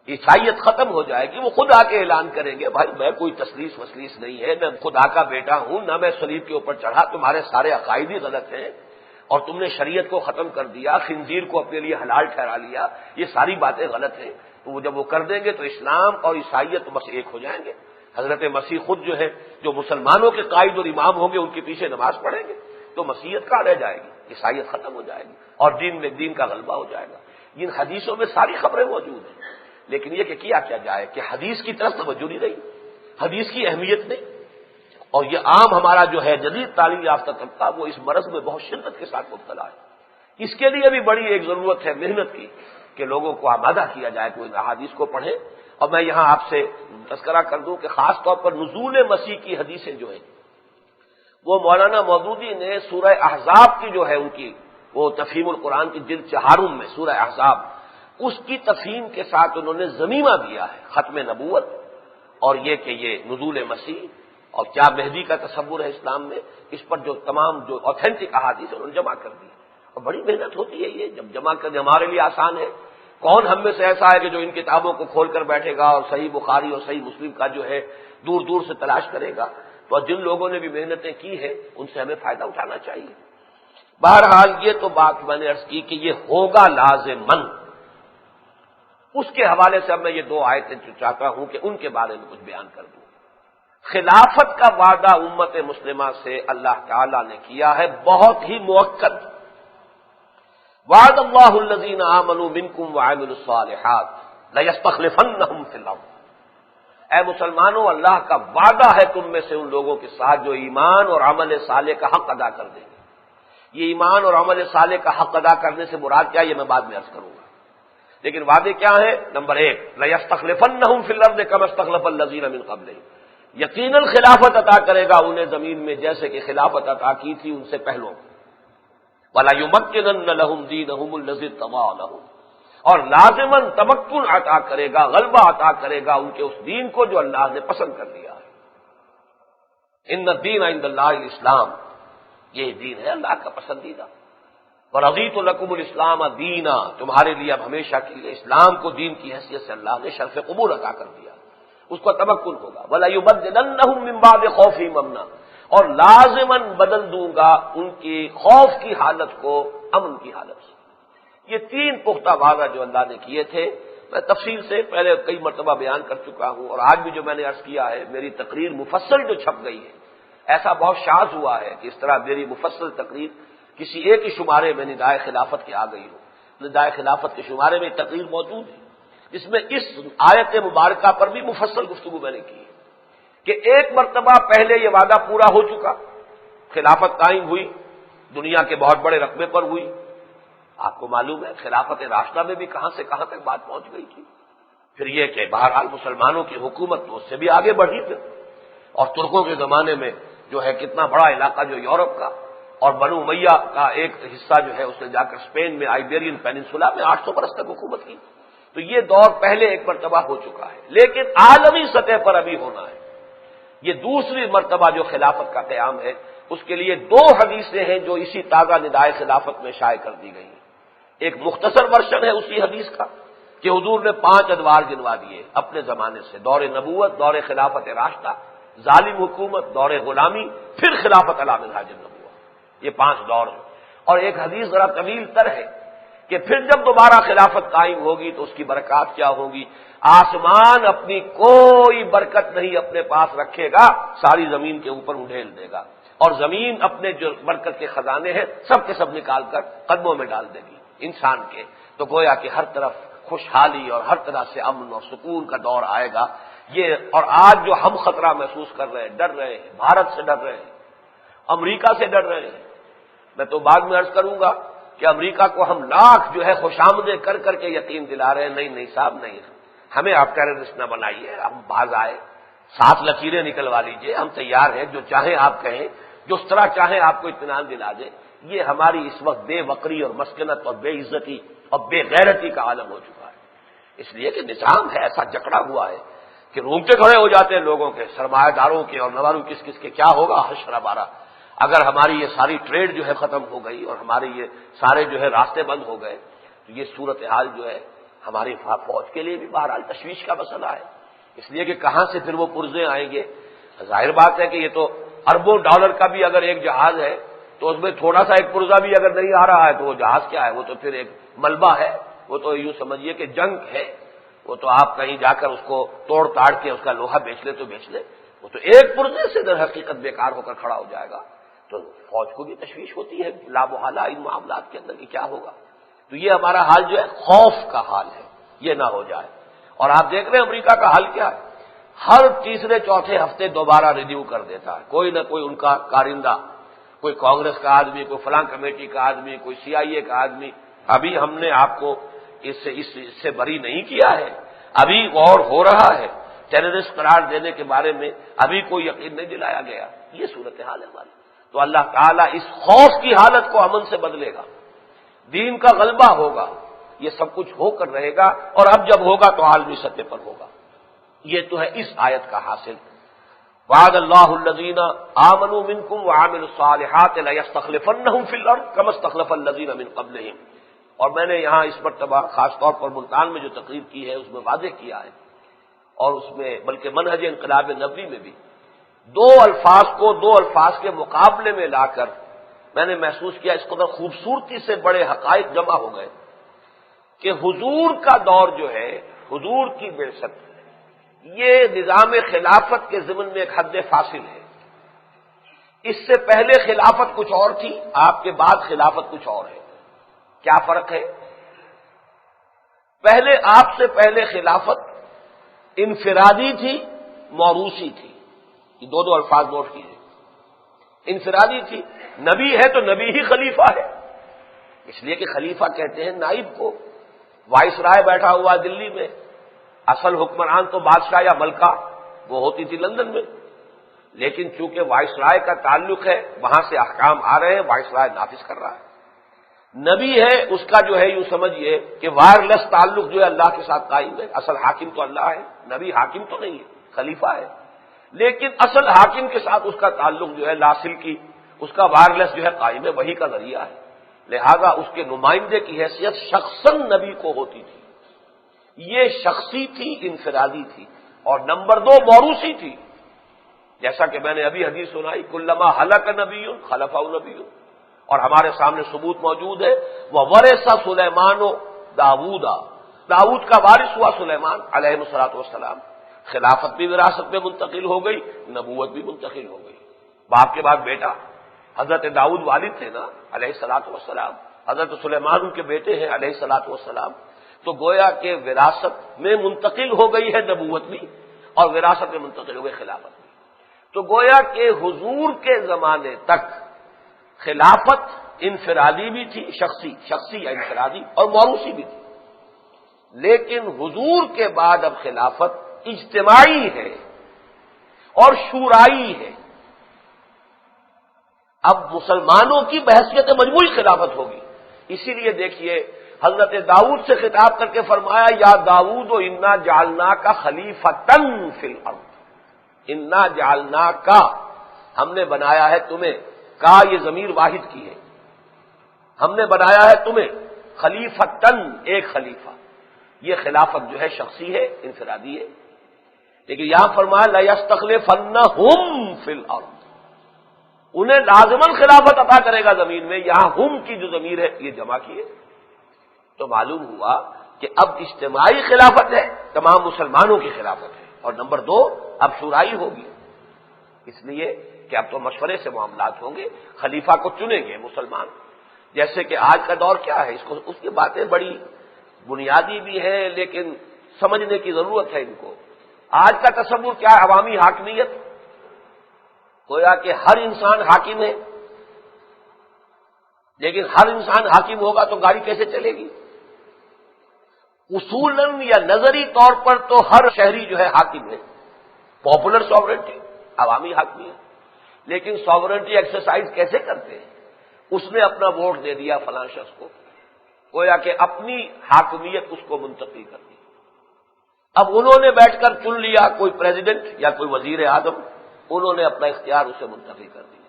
عیسائیت ختم ہو جائے گی، وہ خود آ کے اعلان کریں گے بھائی میں کوئی تسلیس وسلیس نہیں ہے، میں خدا کا بیٹا ہوں، نہ میں صلیب کے اوپر چڑھا، تمہارے سارے عقائد ہی غلط ہیں اور تم نے شریعت کو ختم کر دیا، خنزیر کو اپنے لیے حلال ٹھہرا لیا، یہ ساری باتیں غلط ہیں۔ تو وہ جب وہ کر دیں گے تو اسلام اور عیسائیت بس ایک ہو جائیں گے، حضرت مسیح خود جو ہے جو مسلمانوں کے قائد اور امام ہوں گے ان کے پیچھے نماز پڑھیں گے تو مسیحیت کہاں رہ جائے گی، عیسائیت ختم ہو جائے گی اور دین میں دین کا غلبہ ہو جائے گا۔ ان حدیثوں میں ساری خبریں موجود ہیں، لیکن یہ کہ کیا جائے کہ حدیث کی طرف توجہ نہیں رہی، حدیث کی اہمیت نہیں، اور یہ عام ہمارا جو ہے جدید تعلیم یافتہ طبقہ وہ اس مرض میں بہت شدت کے ساتھ مبتلا ہے۔ اس کے لیے بھی بڑی ایک ضرورت ہے محنت کی کہ لوگوں کو آمادہ کیا جائے کہ وہ احادیث کو پڑھیں، اور میں یہاں آپ سے تذکرہ کر دوں کہ خاص طور پر نزول مسیح کی حدیثیں جو ہیں وہ مولانا مودودی نے سورہ احزاب کی جو ہے ان کی وہ تفہیم القرآن کی جلد 4 میں سورہ احزاب اس کی تفہیم کے ساتھ انہوں نے ضمیمہ دیا ہے ختم نبوت اور یہ کہ یہ نزول مسیح اور کیا مہدی کا تصور ہے اسلام میں، اس پر جو تمام جو اوتھینٹک احادیث انہوں نے جمع کر دی، اور بڑی محنت ہوتی ہے یہ جب جمع کرنے، ہمارے لیے آسان ہے، کون ہم میں سے ایسا ہے کہ جو ان کتابوں کو کھول کر بیٹھے گا اور صحیح بخاری اور صحیح مسلم کا جو ہے دور دور سے تلاش کرے گا، تو جن لوگوں نے بھی محنتیں کی ہیں ان سے ہمیں فائدہ اٹھانا چاہیے۔ بہرحال یہ تو بات میں نے عرض کی کہ یہ ہوگا لازماً، اس کے حوالے سے اب میں یہ 2 آیتیں چاہتا ہوں کہ ان کے بارے میں کچھ بیان کر دوں۔ خلافت کا وعدہ امت مسلمہ سے اللہ تعالی نے کیا ہے بہت ہی مؤکد، وعد اللہ الذین آمنوا منکم وعملوا الصالحات لیستخلفنہم فی الارض، اے مسلمانوں اللہ کا وعدہ ہے تم میں سے ان لوگوں کے ساتھ جو ایمان اور عمل صالح کا حق ادا کر دیں گے۔ یہ ایمان اور عمل صالح کا حق ادا کرنے سے مراد کیا یہ میں بعد میں عرض کروں گا، لیکن وعدے کیا ہیں؟ نمبر 1 لیستخلفنہم فی الارض کما استخلف الذین من قبلہم، یقیناً خلافت عطا کرے گا انہیں زمین میں جیسے کہ خلافت عطا کی تھی ان سے پہلوں، وَلَيُمَكِّنَنَّ لَهُمْ دِينَهُمُ الَّذِي ارْتَضَىٰ لَهُمْ، اور لازماً تمکن عطا کرے گا، غلبہ عطا کرے گا ان کے اس دین کو جو اللہ نے پسند کر لیا ہے۔ ان الدین عند اللہ الاسلام، یہ دین ہے اللہ کا پسندیدہ. وَرَضِيتُ لَكُمُ الْإِسْلَامَ دِينًا، تمہارے لیے اب ہمیشہ کے لیے اسلام کو دین کی حیثیت سے اللہ نے شرف قبول عطا کر دیا. اس کو تمکن ہوگا. وَلَيُبَدِّلَنَّهُم مِّن بَعْدِ خَوْفِهِمْ أَمْنًا، اور لازماً بدل دوں گا ان کی خوف کی حالت کو امن کی حالت سے. یہ تین پختہ وعدہ جو اللہ نے کیے تھے میں تفصیل سے پہلے کئی مرتبہ بیان کر چکا ہوں، اور آج بھی جو میں نے عرض کیا ہے میری تقریر مفصل جو چھپ گئی ہے، ایسا بہت شاذ ہوا ہے کہ اس طرح میری مفصل تقریر کسی ایک ہی شمارے میں ندائے خلافت کے آ گئی ہو. ندائے خلافت کے شمارے میں تقریر موجود ہے جس میں اس آیت مبارکہ پر بھی مفصل گفتگو میں نے کی ہے کہ ایک مرتبہ پہلے یہ وعدہ پورا ہو چکا، خلافت قائم ہوئی، دنیا کے بہت بڑے رقبے پر ہوئی. آپ کو معلوم ہے خلافت راشدہ میں بھی کہاں سے کہاں تک بات پہنچ گئی تھی. پھر یہ کہ بہرحال مسلمانوں کی حکومت تو اس سے بھی آگے بڑھی پھر، اور ترکوں کے زمانے میں جو ہے کتنا بڑا علاقہ جو یورپ کا، اور بنو امیہ کا ایک حصہ جو ہے اس نے جا کر اسپین میں آئیبیرین پیننسولا میں 800 برس تک حکومت کی. تو یہ دور پہلے ایک مرتبہ ہو چکا ہے، لیکن عالمی سطح پر ابھی ہونا ہے. یہ دوسری مرتبہ جو خلافت کا قیام ہے اس کے لیے دو حدیثیں ہیں جو اسی تازہ ندائے خلافت میں شائع کر دی گئی ہیں. ایک مختصر ورژن ہے اسی حدیث کا کہ حضور نے 5 ادوار گنوا دیے اپنے زمانے سے، دور نبوت، دور خلافت راشدہ، ظالم حکومت، دور غلامی، پھر خلافت علی منہاج النبوہ. یہ 5 دور ہیں. اور ایک حدیث ذرا طویل تر ہے کہ پھر جب دوبارہ خلافت قائم ہوگی تو اس کی برکات کیا ہوگی. آسمان اپنی کوئی برکت نہیں اپنے پاس رکھے گا، ساری زمین کے اوپر اڈھیل دے گا، اور زمین اپنے جو برکت کے خزانے ہیں سب کے سب نکال کر قدموں میں ڈال دے گی انسان کے. تو گویا کہ ہر طرف خوشحالی اور ہر طرح سے امن اور سکون کا دور آئے گا. یہ اور آج جو ہم خطرہ محسوس کر رہے ہیں، ڈر رہے ہیں، بھارت سے ڈر رہے ہیں، امریکہ سے ڈر رہے ہیں. میں تو بعد میں عرض کروں گا کہ امریکہ کو ہم لاکھ جو ہے خوشامدیں کر کر کے یقین دلا رہے ہیں، نہیں صاحب نہیں، ہمیں آپ ٹیررسٹ نہ بنائیے، ہم باز آئے، 7 لکیریں نکلوا لیجئے، ہم تیار ہیں، جو چاہیں آپ کہیں، جو اس طرح چاہیں آپ کو اطمینان دلا دیں. یہ ہماری اس وقت بے وقری اور مسکنت اور بے عزتی اور بے غیرتی کا عالم ہو چکا ہے. اس لیے کہ نظام ہے ایسا جکڑا ہوا ہے کہ رونگٹے کھڑے ہو جاتے ہیں لوگوں کے، سرمایہ داروں کے، اور نہ معلوم کس کس کے کیا ہوگا حشر بارہ اگر ہماری یہ ساری ٹریڈ جو ہے ختم ہو گئی اور ہمارے یہ سارے جو ہے راستے بند ہو گئے. تو یہ صورتحال جو ہے ہماری فوج کے لیے بھی بہرحال تشویش کا مسئلہ ہے. اس لیے کہ کہاں سے پھر وہ پرزے آئیں گے. ظاہر بات ہے کہ یہ تو اربوں ڈالر کا بھی اگر ایک جہاز ہے تو اس میں تھوڑا سا ایک پرزہ بھی اگر نہیں آ رہا ہے تو وہ جہاز کیا ہے، وہ تو پھر ایک ملبہ ہے، وہ تو یوں سمجھیے کہ جنگ ہے. وہ تو آپ کہیں جا کر اس کو توڑ تاڑ کے اس کا لوہا بیچ لے تو بیچ لے، وہ تو ایک پرزے سے در حقیقت بیکار ہو کر کھڑا ہو جائے گا. تو فوج کو بھی تشویش ہوتی ہے لا محالہ ان معاملات کے اندر کہ کیا ہوگا. تو یہ ہمارا حال جو ہے خوف کا حال ہے، یہ نہ ہو جائے. اور آپ دیکھ رہے ہیں امریکہ کا حال کیا ہے، ہر تیسرے چوتھے ہفتے دوبارہ ریویو کر دیتا ہے کوئی نہ کوئی ان کا کارندہ، کوئی کانگریس کا آدمی، کوئی فلاں کمیٹی کا آدمی، کوئی CIA کا آدمی. ابھی ہم نے آپ کو اس سے بری نہیں کیا ہے، ابھی غور ہو رہا ہے، ٹیررسٹ قرار دینے کے بارے میں ابھی کوئی یقین نہیں دلایا گیا. یہ صورتحال ہے ہماری. تو اللہ تعالیٰ اس خوف کی حالت کو امن سے بدلے گا، دین کا غلبہ ہوگا، یہ سب کچھ ہو کر رہے گا. اور اب جب ہوگا تو عالمی سطح پر ہوگا. یہ تو ہے اس آیت کا حاصل. وعد اللہ الذین آمنوا منکم وعملوا الصالحات لیستخلفنہم فی الارض کما استخلف الذین من قبلہم. اور میں نے یہاں اس مرتبہ خاص طور پر ملتان میں جو تقریر کی ہے اس میں واضح کیا ہے، اور اس میں بلکہ منہج انقلاب نبوی میں بھی 2 الفاظ کو 2 الفاظ کے مقابلے میں لا کر میں نے محسوس کیا اس قدر خوبصورتی سے بڑے حقائق جمع ہو گئے کہ حضور کا دور جو ہے، حضور کی بعثت، یہ نظام خلافت کے ضمن میں ایک حد فاصل ہے. اس سے پہلے خلافت کچھ اور تھی، آپ کے بعد خلافت کچھ اور ہے. کیا فرق ہے؟ پہلے آپ سے پہلے خلافت انفرادی تھی، موروثی تھی. یہ 2 الفاظ نوٹ کیجیے. انفرادی تھی، نبی ہے تو نبی ہی خلیفہ ہے، اس لیے کہ خلیفہ کہتے ہیں نائب کو. وائس رائے بیٹھا ہوا دلی میں، اصل حکمران تو بادشاہ یا ملکہ وہ ہوتی تھی لندن میں، لیکن چونکہ وائس رائے کا تعلق ہے وہاں سے احکام آ رہے ہیں، وائس رائے نافذ کر رہا ہے. نبی ہے اس کا جو ہے یوں سمجھیے کہ وائرلیس تعلق جو ہے اللہ کے ساتھ قائم ہے. اصل حاکم تو اللہ ہے، نبی حاکم تو نہیں ہے، خلیفہ ہے، لیکن اصل حاکم کے ساتھ اس کا تعلق جو ہے لاسل کی اس کا وائرلیس جو ہے قائم وحی کا ذریعہ ہے، لہذا اس کے نمائندے کی حیثیت شخصاً نبی کو ہوتی تھی۔ یہ شخصی تھی، انفرادی تھی، اور نمبر 2 موروثی تھی، جیسا کہ میں نے ابھی حدیث سنائی، کلما ہلک نبی خلفہ نبی، اور ہمارے سامنے ثبوت موجود ہے، وہ ورثہ سلیمان و داؤد کا وارث ہوا سلیمان علیہ الصلوۃ والسلام، خلافت بھی وراثت میں منتقل ہو گئی، نبوت بھی منتقل ہو گئی، باپ کے بعد بیٹا۔ حضرت داؤد والد تھے نا علیہ الصلوۃ والسلام، حضرت سلیمان ان کے بیٹے ہیں علیہ الصلوۃ والسلام، تو گویا کہ وراثت میں منتقل ہو گئی ہے نبوت بھی، اور وراثت میں منتقل ہو گئی خلافت بھی۔ تو گویا کہ حضور کے زمانے تک خلافت انفرادی بھی تھی، شخصی یا انفرادی، اور موروثی بھی تھی، لیکن حضور کے بعد اب خلافت اجتماعی ہے اور شورائی ہے۔ اب مسلمانوں کی بحثیت مجموعی خلافت ہوگی، اسی لیے دیکھیے حضرت داؤد سے خطاب کر کے فرمایا، یا داؤد انا جعلناک خلیفتن فی الارض، انا جعلناک، ہم نے بنایا ہے تمہیں، کا یہ ضمیر واحد کی ہے، ہم نے بنایا ہے تمہیں خلیفتن، ایک خلیفہ۔ یہ خلافت جو ہے شخصی ہے، انفرادی ہے، لیکن یہاں فرمایا لَيَسْتَخْلِفَنَّهُمْ فِي الْأَرْضِ، انہیں لازماً خلافت عطا کرے گا زمین میں۔ یہاں ہم کی جو ضمیر ہے یہ جمع کی ہے، تو معلوم ہوا کہ اب اجتماعی خلافت ہے، تمام مسلمانوں کی خلافت ہے، اور نمبر 2 اب شورائی ہوگی، اس لیے کہ اب تو مشورے سے معاملات ہوں گے، خلیفہ کو چنیں گے مسلمان۔ جیسے کہ آج کا دور کیا ہے، اس کی باتیں بڑی بنیادی بھی ہیں، لیکن سمجھنے کی ضرورت ہے ان کو۔ آج کا تصور کیا ہے، عوامی حاکمیت، گویا کہ ہر انسان حاکم ہے، لیکن ہر انسان حاکم ہوگا تو گاڑی کیسے چلے گی؟ اصولاً یا نظری طور پر تو ہر شہری جو ہے حاکم ہے، پاپولر سوورنٹی، عوامی حاکمیت، لیکن سوورنٹی ایکسرسائز کیسے کرتے ہیں؟ اس نے اپنا ووٹ دے دیا فلاں شخص کو، گویا کہ اپنی حاکمیت اس کو منتقل کر دی، اب انہوں نے بیٹھ کر چن لیا کوئی پریزیڈنٹ یا کوئی وزیر اعظم، انہوں نے اپنا اختیار اسے منتقل کر دیا،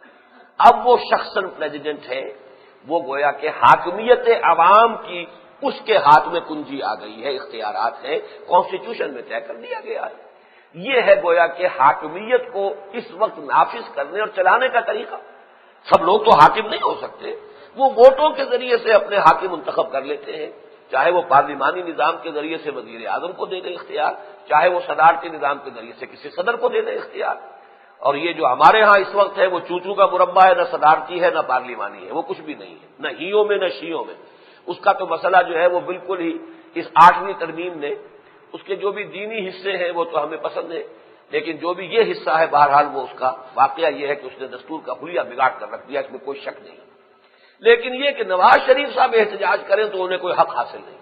اب وہ شخصاً پریزیڈنٹ ہے، وہ گویا کہ حاکمیت عوام کی اس کے ہاتھ میں کنجی آ گئی ہے، اختیارات ہیں، کانسٹیٹیوشن میں طے کر دیا گیا ہے۔ یہ ہے گویا کہ حاکمیت کو اس وقت نافذ کرنے اور چلانے کا طریقہ۔ سب لوگ تو حاکم نہیں ہو سکتے، وہ ووٹوں کے ذریعے سے اپنے حاکم منتخب کر لیتے ہیں، چاہے وہ پارلیمانی نظام کے ذریعے سے وزیر اعظم کو دے دیں اختیار، چاہے وہ صدارتی نظام کے ذریعے سے کسی صدر کو دے دیں اختیار۔ اور یہ جو ہمارے ہاں اس وقت ہے وہ چوچو کا مربع ہے، نہ صدارتی ہے نہ پارلیمانی ہے، وہ کچھ بھی نہیں ہے، نہ ہیوں میں نہ شیوں میں۔ اس کا تو مسئلہ جو ہے وہ بالکل ہی اس 8ویں ترمیم نے، اس کے جو بھی دینی حصے ہیں وہ تو ہمیں پسند ہے، لیکن جو بھی یہ حصہ ہے بہرحال وہ اس کا واقعہ یہ ہے کہ اس نے دستور کا حلیہ بگاڑ کر رکھ دیا، اس میں کوئی شک نہیں۔ لیکن یہ کہ نواز شریف صاحب احتجاج کریں تو انہیں کوئی حق حاصل نہیں،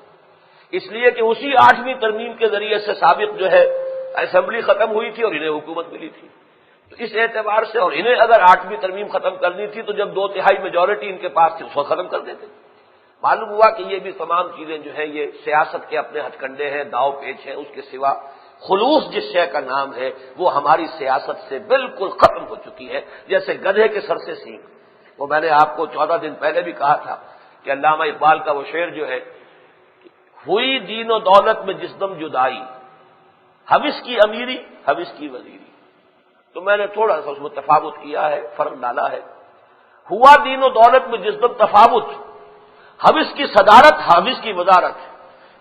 اس لیے کہ اسی 8ویں ترمیم کے ذریعے سے سابق جو ہے اسمبلی ختم ہوئی تھی اور انہیں حکومت ملی تھی، تو اس اعتبار سے، اور انہیں اگر 8ویں ترمیم ختم کرنی تھی تو جب 2/3 میجورٹی ان کے پاس تھی اس کو ختم کر دیتے۔ معلوم ہوا کہ یہ بھی تمام چیزیں جو ہیں یہ سیاست کے اپنے ہتھ کنڈے ہیں، داؤ پیچ ہیں، اس کے سوا خلوص جس شے کا نام ہے وہ ہماری سیاست سے بالکل ختم ہو چکی ہے، جیسے گدھے کے سر سے سینگ۔ وہ میں نے آپ کو 14 دن پہلے بھی کہا تھا کہ علامہ اقبال کا وہ شعر جو ہے، ہوئی دین و دولت میں جس دم جدائی، حوث کی امیری حوث کی وزیری، تو میں نے تھوڑا سا اس میں تفاوت کیا ہے، فرق ڈالا ہے۔ ہوا دین و دولت میں جس دم تفاوت، حوث کی صدارت حوث کی وزارت،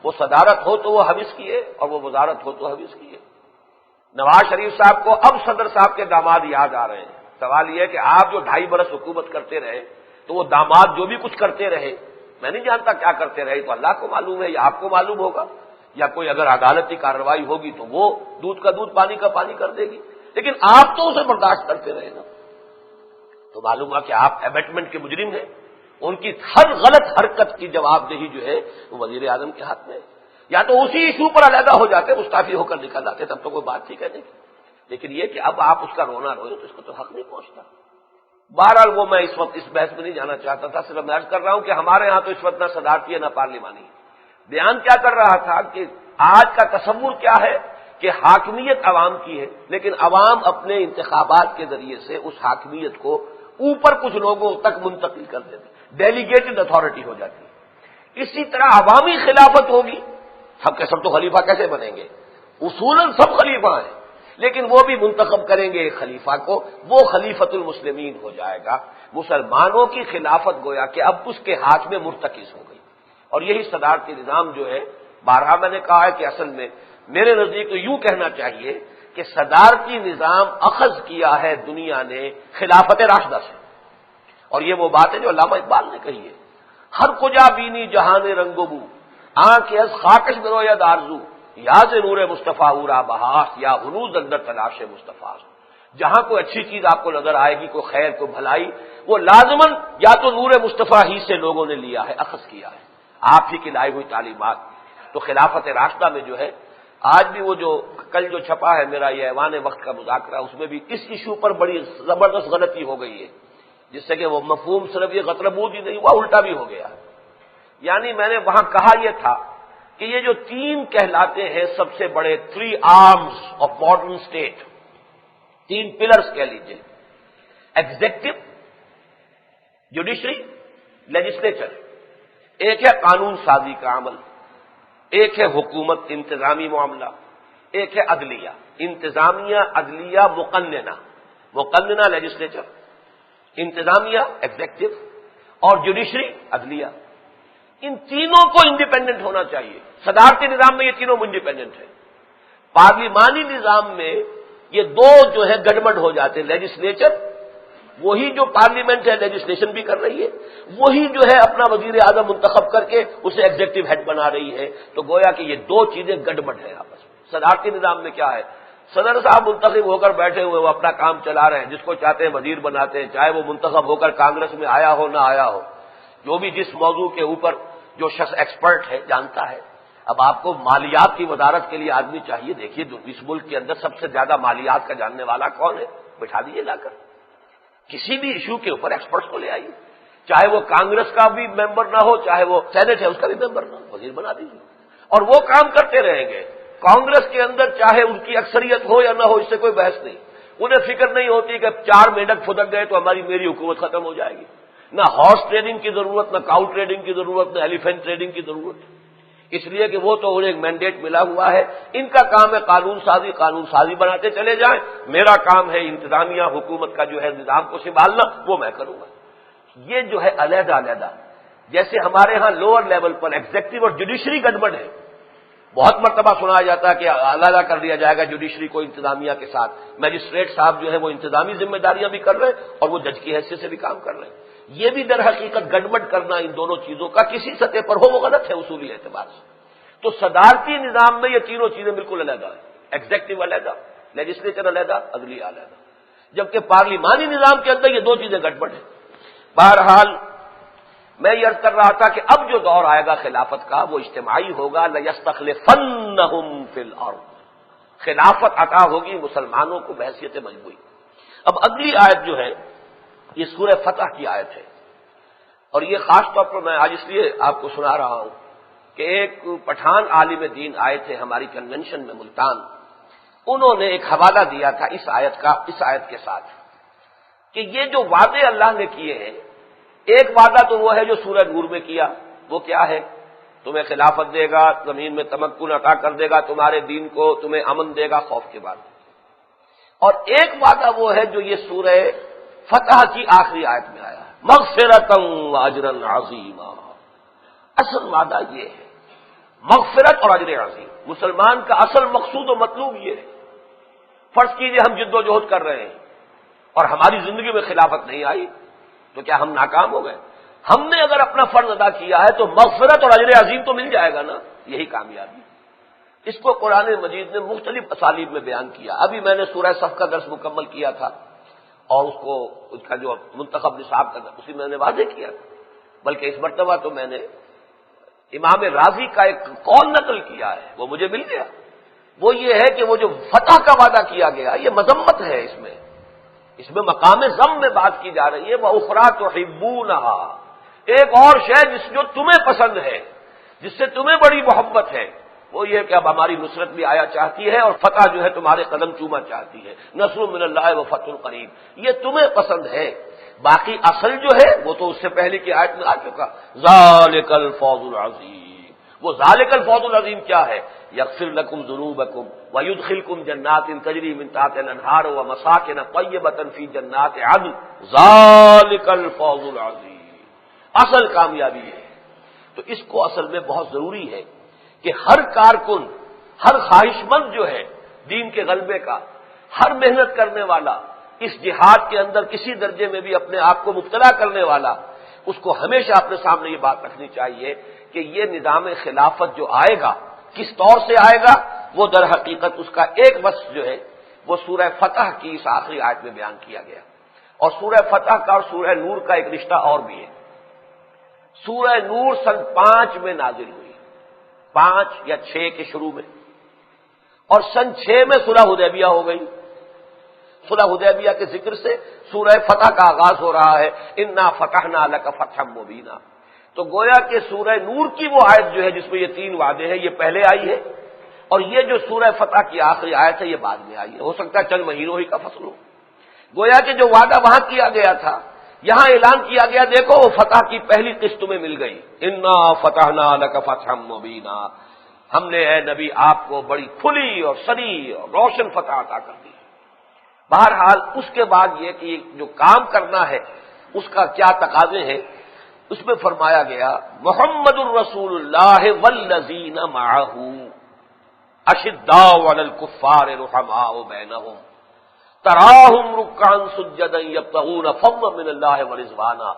وہ صدارت ہو تو وہ حوث کی ہے اور وہ وزارت ہو تو حوث کی ہے۔ نواز شریف صاحب کو اب صدر صاحب کے داماد یاد آ رہے ہیں، سوال یہ ہے کہ آپ جو 2.5 برس حکومت کرتے رہے تو وہ داماد جو بھی کچھ کرتے رہے، میں نہیں جانتا کیا کرتے رہے، تو اللہ کو معلوم ہے یا آپ کو معلوم ہوگا، یا کوئی اگر عدالتی کارروائی ہوگی تو وہ دودھ کا دودھ پانی کا پانی کر دے گی، لیکن آپ تو اسے برداشت کرتے رہے نا، تو معلوم ہوا کہ آپ ایبیٹمنٹ کے مجرم ہیں، ان کی ہر غلط حرکت کی جواب دہی جو ہے وہ وزیر اعظم کے ہاتھ میں ہے، یا تو اسی ایشو پر علیحدہ ہو جاتے، مستعفی ہو کر نکل آتے، تب تو کوئی بات نہیں کہنے کی، لیکن یہ کہ اب آپ اس کا رونا روئے تو اس کو تو حق نہیں پہنچتا۔ بہرحال وہ میں اس وقت اس بحث میں نہیں جانا چاہتا تھا، صرف میں عرض کر رہا ہوں کہ ہمارے ہاں تو اس وقت نہ صدارتی ہے نہ پارلیمانی ہے۔ بیان کیا کر رہا تھا کہ آج کا تصور کیا ہے کہ حاکمیت عوام کی ہے، لیکن عوام اپنے انتخابات کے ذریعے سے اس حاکمیت کو اوپر کچھ لوگوں تک منتقل کر دیتے، ڈیلیگیٹڈ اتھارٹی ہو جاتی ہے۔ اسی طرح عوامی خلافت ہوگی، سب کے سب تو خلیفہ کیسے بنیں گے؟ اصولاً سب خلیفہ ہیں، لیکن وہ بھی منتخب کریں گے ایک خلیفہ کو، وہ خلیفۃ المسلمین ہو جائے گا۔ مسلمانوں کی خلافت گویا کہ اب اس کے ہاتھ میں مرتکز ہو گئی، اور یہی صدارتی نظام جو ہے، بارہا میں نے کہا ہے کہ اصل میں میرے نزدیک تو یوں کہنا چاہیے کہ صدارتی نظام اخذ کیا ہے دنیا نے خلافت راشدہ سے، اور یہ وہ بات ہے جو علامہ اقبال نے کہی ہے، ہر کجا بینی جہان رنگ و بو، آنکھ از خاکش بروید آرزو، یا سے نور مصطفیٰ اورا بہاس، یا ہنوز اندر تلاش مصطفیٰ۔ جہاں کوئی اچھی چیز آپ کو نظر آئے گی، کوئی خیر کوئی بھلائی، وہ لازماً یا تو نور مصطفیٰ ہی سے لوگوں نے لیا ہے، اخذ کیا ہے، آپ ہی کی لائی ہوئی تعلیمات۔ تو خلافت راشدہ میں جو ہے، آج بھی وہ جو کل جو چھپا ہے میرا یہ ایوان وقت کا مذاکرہ، اس میں بھی اس ایشو پر بڑی زبردست غلطی ہو گئی ہے، جس سے کہ وہ مفہوم صرف یہ غطربود ہی نہیں ہوا، الٹا بھی ہو گیا۔ یعنی میں نے وہاں کہا یہ تھا کہ یہ جو تین کہلاتے ہیں سب سے بڑے 3 arms of modern state, 3 pillars کہہ لیجیے، ایگزیکٹو، جوڈیشری، لیجسلیچر۔ ایک ہے قانون سازی کا عمل، ایک ہے حکومت انتظامی معاملہ، ایک ہے عدلیہ، انتظامیہ عدلیہ مقننہ، مقننہ لیجسلیچر، انتظامیہ ایگزیکٹو، اور جوڈیشری عدلیہ۔ ان تینوں کو انڈیپینڈنٹ ہونا چاہیے۔ صدارتی نظام میں یہ تینوں انڈیپینڈنٹ ہیں، پارلیمانی نظام میں یہ دو جو ہے گڑبڑ ہو جاتے ہیں، لیجسلیچر وہی جو پارلیمنٹ ہے لیجسلیشن بھی کر رہی ہے، وہی جو ہے اپنا وزیر اعظم منتخب کر کے اسے ایگزیکٹو ہیڈ بنا رہی ہے، تو گویا کہ یہ دو چیزیں گڑبڑ ہیں آپس میں۔ صدارتی نظام میں کیا ہے، صدر صاحب منتخب ہو کر بیٹھے ہوئے، وہ اپنا کام چلا رہے ہیں، جس کو چاہتے ہیں وزیر بناتے ہیں، چاہے وہ منتخب ہو کر کانگریس میں آیا ہو نہ آیا ہو، جو بھی جس موضوع کے اوپر جو شخص ایکسپرٹ ہے جانتا ہے۔ اب آپ کو مالیات کی وزارت کے لیے آدمی چاہیے، دیکھیے اس ملک کے اندر سب سے زیادہ مالیات کا جاننے والا کون ہے، بٹھا دیجیے لا کر، کسی بھی ایشو کے اوپر ایکسپرٹس کو لے آئیے، چاہے وہ کانگریس کا بھی ممبر نہ ہو، چاہے وہ سینٹ ہے اس کا بھی ممبر نہ ہو، وزیر بنا دیجیے، اور وہ کام کرتے رہیں گے۔ کانگریس کے اندر چاہے ان کی اکثریت ہو یا نہ ہو، اس سے کوئی بحث نہیں، انہیں فکر نہیں ہوتی کہ 4 مینڈک پھدک گئے تو میری حکومت ختم ہو جائے گی۔ نہ ہارس ٹریڈنگ کی ضرورت، نہ کاؤ ٹریڈنگ کی ضرورت، نہ ایلیفینٹ ٹریڈنگ کی ضرورت، اس لیے کہ وہ تو انہیں ایک مینڈیٹ ملا ہوا ہے، ان کا کام ہے قانون سازی بناتے چلے جائیں، میرا کام ہے انتظامیہ حکومت کا جو ہے نظام کو سنبھالنا، وہ میں کروں گا۔ یہ جو ہے علیحدہ علیحدہ، جیسے ہمارے ہاں لوور لیول پر ایگزیکٹو اور جوڈیشری گڑبڑ ہے، بہت مرتبہ سنایا جاتا ہے کہ علیحدہ کر دیا جائے گا جوڈیشری کو انتظامیہ کے ساتھ، میجسٹریٹ صاحب جو ہے وہ انتظامی ذمہ داریاں بھی کر رہے ہیں اور وہ جج کی حیثیت سے بھی کام کر رہے ہیں۔ یہ بھی در حقیقت گڑبڑ کرنا ان دونوں چیزوں کا کسی سطح پر ہو وہ غلط ہے اصولی اعتبار سے۔ تو صدارتی نظام میں یہ تینوں چیزیں بالکل علیحدہ ہیں، ایگزیکٹو علیحدہ، لیجسلیچر علیحدہ، عدلیہ علیحدہ، جبکہ پارلیمانی نظام کے اندر یہ دو چیزیں گڑبڑ ہیں۔ بہرحال میں یہ عرض کر رہا تھا کہ اب جو دور آئے گا خلافت کا وہ اجتماعی ہوگا، لَيَسْتَخْلِفَنَّهُمْ فِي الْأَرْضِ، خلافت عطا ہوگی مسلمانوں کو بحیثیت مجموعی۔ اب اگلی آیت جو ہے یہ سورہ فتح کی آیت ہے، اور یہ خاص طور پر میں آج اس لیے آپ کو سنا رہا ہوں کہ ایک پٹھان عالم دین آئے تھے ہماری کنونشن میں ملتان، انہوں نے ایک حوالہ دیا تھا اس آیت کے ساتھ کہ یہ جو وعدے اللہ نے کیے ہیں، ایک وعدہ تو وہ ہے جو سورہ نور میں کیا، وہ کیا ہے، تمہیں خلافت دے گا، زمین میں تمکن عطا کر دے گا تمہارے دین کو، تمہیں امن دے گا خوف کے بعد، اور ایک وعدہ وہ ہے جو یہ سورہ فتح کی آخری آیت میں آیا ہے، مغفرۃ واجرا عظیما۔ اصل وعدہ یہ ہے مغفرت اور اجر عظیم۔ مسلمان کا اصل مقصود و مطلوب یہ ہے، فرض کیجئے ہم جد و جہد کر رہے ہیں اور ہماری زندگی میں خلافت نہیں آئی تو کیا ہم ناکام ہو گئے؟ ہم نے اگر اپنا فرض ادا کیا ہے تو مغفرت اور اجر عظیم تو مل جائے گا نا، یہی کامیابی۔ اس کو قرآن مجید نے مختلف اسالیب میں بیان کیا۔ ابھی میں نے سورہ صف کا درس مکمل کیا تھا اور اس کا جو منتخب نصاب کا اسی میں نے واضح کیا تھا، بلکہ اس مرتبہ تو میں نے امام راضی کا ایک قول نقل کیا ہے، وہ مجھے مل گیا۔ وہ یہ ہے کہ وہ جو فتح کا وعدہ کیا گیا یہ مذمت ہے، اس میں مقام ذم میں بات کی جا رہی ہے، وَأُخْرَىٰ تُحِبُّونَهَا، ایک اور شے جو تمہیں پسند ہے، جس سے تمہیں بڑی محبت ہے، وہ یہ کہ اب ہماری نصرت بھی آیا چاہتی ہے اور فتح جو ہے تمہارے قدم چوما چاہتی ہے، نصر من اللہ و فتح قریب، یہ تمہیں پسند ہے، باقی اصل جو ہے وہ تو اس سے پہلے کی آیت میں آ چکا، ذالک الفوز العظیم۔ وہ ذالک الفوز العظیم کیا ہے؟ یغفر لکم ذنوبکم ویدخلکم جنات تجری من تحتها الانہار ومساکن طیبۃ فی جنات عدن، ذالک الفوز العظیم۔ اصل کامیابی ہے۔ تو اس کو اصل میں بہت ضروری ہے کہ ہر کارکن، ہر خواہش مند جو ہے دین کے غلبے کا، ہر محنت کرنے والا، اس جہاد کے اندر کسی درجے میں بھی اپنے آپ کو مبتلا کرنے والا، اس کو ہمیشہ اپنے سامنے یہ بات رکھنی چاہیے کہ یہ نظام خلافت جو آئے گا کس طور سے آئے گا، وہ در حقیقت اس کا ایک وصف جو ہے وہ سورہ فتح کی اس آخری آیت میں بیان کیا گیا۔ اور سورہ فتح کا اور سورہ نور کا ایک رشتہ اور بھی ہے۔ سورہ نور سن 5 میں نازل ہوئی، 5 یا 6 کے شروع میں، اور سن 6 میں صلح حدیبیہ ہو گئی۔ صلح حدیبیہ کے ذکر سے سورہ فتح کا آغاز ہو رہا ہے، انا فتحنا لک فتحا مبینا۔ تو گویا کہ سورہ نور کی وہ آیت جو ہے جس میں یہ 3 وعدے ہیں یہ پہلے آئی ہے، اور یہ جو سورہ فتح کی آخری آیت ہے یہ بعد میں آئی ہے۔ ہو سکتا ہے چند مہینوں ہی کا فصل ہو۔ گویا کہ جو وعدہ وہاں کیا گیا تھا یہاں اعلان کیا گیا، دیکھو وہ فتح کی پہلی قسط میں مل گئی، انا فتحنا لک فتحا مبینا، ہم نے اے نبی آپ کو بڑی کھلی اور سری اور روشن فتح عطا کر دی۔ بہرحال اس کے بعد یہ کہ جو کام کرنا ہے اس کا کیا تقاضے ہیں، اس میں فرمایا گیا محمد الرسول اللہ والذین معہ اشداء علی الکفار رحماء بینہم تراہم رکعا سجدا یبتغون فضلا من اللہ ورضوانا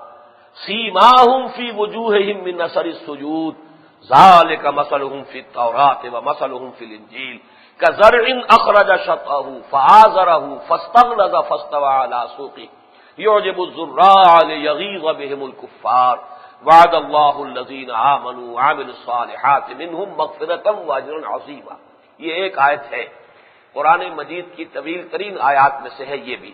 سیماہم فی وجوہہم من اثر السجود ذالک مثلہم فی التوراۃ ومثلہم فی الانجیل کزرع اخرج شطأہ فآزرہ فاستغلظ فاستوى علی سوقہ یعجب الزراع لیغیظ بہم الکفار وعد اللہ الذین آمنوا وعملوا الصالحات منہم مغفرۃ واجرا عظیما۔ یہ ایک آیت ہے قرآن مجید کی طویل ترین آیات میں سے ہے یہ بھی،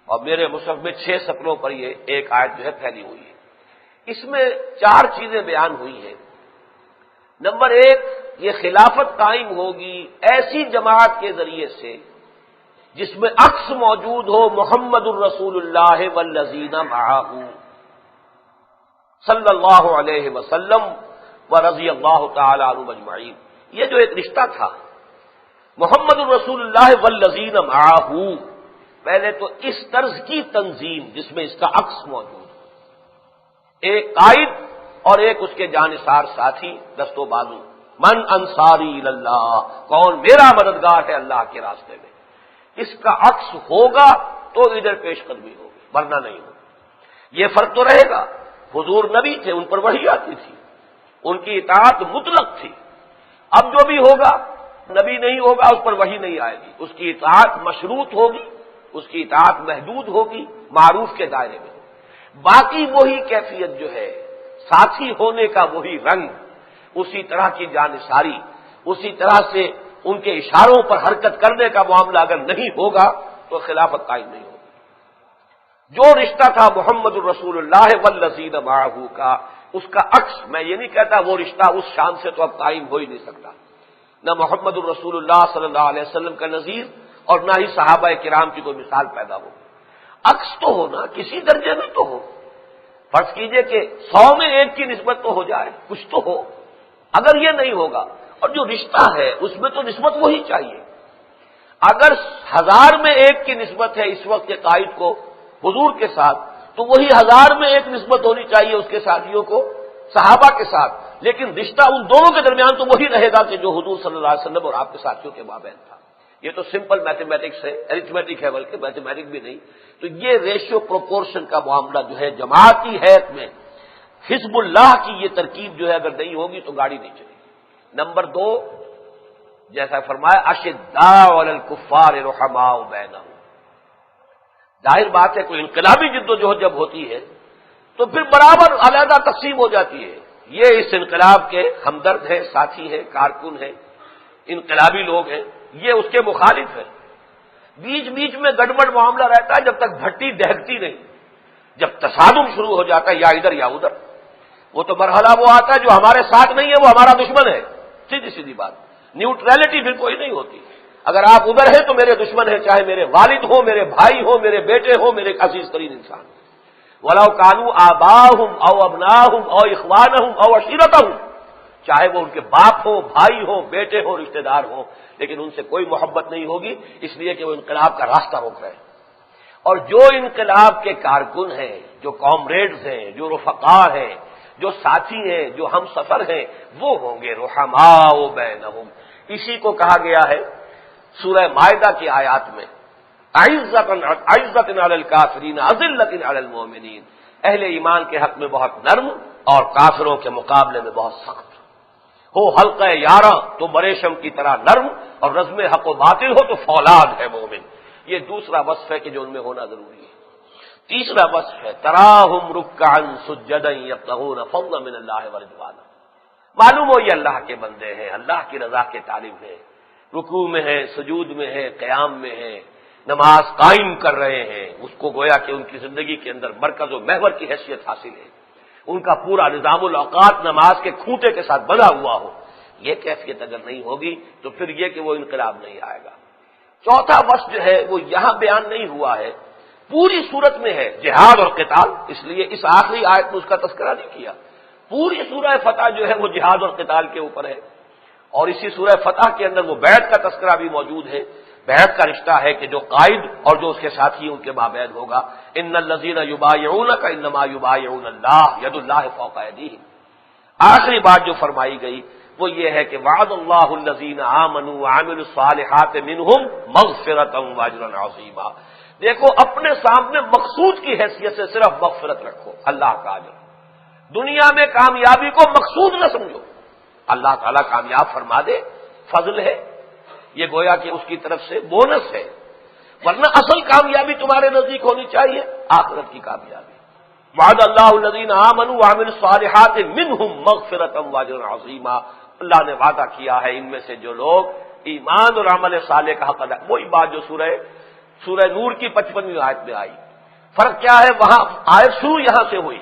اور میرے مصحف میں 6 سطروں پر یہ ایک آیت جو ہے پھیلی ہوئی ہے۔ اس میں 4 چیزیں بیان ہوئی ہیں۔ نمبر 1، یہ خلافت قائم ہوگی ایسی جماعت کے ذریعے سے جس میں عکس موجود ہو محمد الرسول اللہ والذین معہ صلی اللہ علیہ وسلم ورضی اللہ تعالی عنہم اجمعین۔ یہ جو ایک رشتہ تھا محمد الرسول اللہ والذین معہ، پہلے تو اس طرز کی تنظیم جس میں اس کا عکس موجود، ایک قائد اور ایک اس کے جانثار ساتھی دست و بازو، من انصاری اللہ، کون میرا مددگار ہے اللہ کے راستے میں، اس کا عکس ہوگا تو ادھر پیش قدمی ہوگی ورنہ نہیں ہوگی۔ یہ فرق تو رہے گا، حضور نبی تھے، ان پر وحی آتی تھی، ان کی اطاعت مطلق تھی۔ اب جو بھی ہوگا نبی نہیں ہوگا اس پر وحی نہیں آئے گی، اس کی اطاعت مشروط ہوگی، اس کی اطاعت محدود ہوگی، معروف کے دائرے میں۔ باقی وہی کیفیت جو ہے، ساتھی ہونے کا وہی رنگ، اسی طرح کی جانثاری، اسی طرح سے ان کے اشاروں پر حرکت کرنے کا معاملہ اگر نہیں ہوگا تو خلافت قائم نہیں ہوگی۔ جو رشتہ تھا محمد الرسول اللہ والذین معہ کا، اس کا عکس، میں یہ نہیں کہتا وہ رشتہ اس شان سے تو اب قائم ہو ہی نہیں سکتا، نہ محمد الرسول اللہ صلی اللہ علیہ وسلم کا نظیر اور نہ ہی صحابہ کرام کی کوئی مثال پیدا ہو۔ عکس تو ہونا کسی درجے میں تو ہو، فرض کیجئے کہ 100 میں 1 کی نسبت تو ہو جائے، کچھ تو ہو۔ اگر یہ نہیں ہوگا، اور جو رشتہ ہے اس میں تو نسبت وہی چاہیے، اگر 1000 میں 1 کی نسبت ہے اس وقت کے قائد کو حضور کے ساتھ، تو وہی 1000 میں 1 نسبت ہونی چاہیے اس کے ساتھیوں کو صحابہ کے ساتھ، لیکن رشتہ ان دونوں کے درمیان تو وہی رہے گا کہ جو حضور صلی اللہ علیہ وسلم اور آپ کے ساتھیوں کے مابین تھا۔ یہ تو سمپل میتھمیٹکس ہے، ایرتھمیٹک ہے، بلکہ میتھمیٹک بھی نہیں۔ تو یہ ریشیو پروپورشن کا معاملہ جو ہے جماعتی حیث میں حزب اللہ کی یہ ترکیب جو ہے اگر نہیں ہوگی تو گاڑی نہیں چلے گی۔ نمبر 2، جیسا فرمایا اشداء علی الکفار رحماء بینہم، ظاہر بات ہے کوئی انقلابی جدوجہد جب ہوتی ہے تو پھر برابر علیحدہ تقسیم ہو جاتی ہے، یہ اس انقلاب کے ہمدرد ہیں، ساتھی ہیں، کارکن ہیں، انقلابی لوگ ہیں، یہ اس کے مخالف ہیں۔ بیچ بیچ میں گڑبڑ معاملہ رہتا ہے جب تک بھٹی دہکتی نہیں، جب تصادم شروع ہو جاتا ہے یا ادھر یا ادھر، وہ تو مرحلہ وہ آتا ہے جو ہمارے ساتھ نہیں ہے وہ ہمارا دشمن ہے، سیدھی سیدھی بات، نیوٹرلٹی پھر کوئی نہیں ہوتی۔ اگر آپ ادھر ہیں تو میرے دشمن ہیں، چاہے میرے والد ہوں، میرے بھائی ہوں، میرے بیٹے ہوں، میرے عزیز ترین انسان، وَلَوْ كَانُوا آبَاءَهُمْ أَوْ أَبْنَاءَهُمْ أَوْ إِخْوَانَهُمْ أَوْ عَشِيرَتَهُمْ، چاہے وہ ان کے باپ ہو، بھائی ہو، بیٹے ہو، رشتہ دار ہو، لیکن ان سے کوئی محبت نہیں ہوگی، اس لیے کہ وہ انقلاب کا راستہ روک رہے ہیں۔ اور جو انقلاب کے کارکن ہیں، جو کامریڈز ہیں، جو رفقا ہیں، جو ساتھی ہیں، جو ہم سفر ہیں، وہ ہوں گے رحماء بینہم۔ اسی کو کہا گیا ہے سورہ مائدہ کی آیات میں، عزت علی الکافرین اذلۃ علی المؤمنین، اہل ایمان کے حق میں بہت نرم اور کافروں کے مقابلے میں بہت سخت ہو، حلقہ یاراں تو بریشم کی طرح نرم، اور رزم حق و باطل ہو تو فولاد ہے مومن۔ یہ دوسرا وصف ہے کہ جو ان میں ہونا ضروری ہے۔ تیسرا وصف ہے تراہم رکعا سجدا یبتغون فضلا من اللہ ورضوانا، معلوم ہو یہ اللہ کے بندے ہیں، اللہ کی رضا کے طالب ہیں، رکوع میں ہیں، سجود میں ہیں، قیام میں ہیں، نماز قائم کر رہے ہیں، اس کو گویا کہ ان کی زندگی کے اندر مرکز و محور کی حیثیت حاصل ہے، ان کا پورا نظام الاوقات نماز کے کھوٹے کے ساتھ بندھا ہوا ہو۔ یہ کیفیت اگر نہیں ہوگی تو پھر یہ کہ وہ انقلاب نہیں آئے گا۔ چوتھا وصف جو ہے وہ یہاں بیان نہیں ہوا ہے، پوری صورت میں ہے جہاد اور قتال، اس لیے اس آخری آیت میں اس کا تذکرہ نہیں کیا۔ پوری سورہ فتح جو ہے وہ جہاد اور قتال کے اوپر ہے، اور اسی سورہ فتح کے اندر وہ بیعت کا تذکرہ بھی موجود ہے۔ بیعت کا رشتہ ہے کہ جو قائد اور جو اس کے ساتھی ان کے مابین ہوگا، ان الذین یبایعونک انما یبایعون اللہ ید اللہ فوق ایدیہم۔ آخری بات جو فرمائی گئی وہ یہ ہے کہ وعد اللہ الذین آمنوا وعملوا الصالحات منہم مغفرۃ واجرا عظیما۔ دیکھو اپنے سامنے مقصود کی حیثیت سے صرف مغفرت رکھو، اللہ کا اجر۔ دنیا میں کامیابی کو مقصود نہ سمجھو، اللہ تعالیٰ کامیاب فرما دے، فضل ہے، یہ گویا کہ اس کی طرف سے بونس ہے، ورنہ اصل کامیابی تمہارے نزدیک ہونی چاہیے آخرت کی کامیابی۔ وعد اللہ الذین آمنوا وعملوا الصالحات منہم مغفرۃ واجرا عظیما، اللہ نے وعدہ کیا ہے ان میں سے جو لوگ ایمان اور عمل صالح کا حق ادا، وہی بات جو سورہ نور کی 55ویں آیت میں آئی۔ فرق کیا ہے، وہاں آیت شروع یہاں سے ہوئی،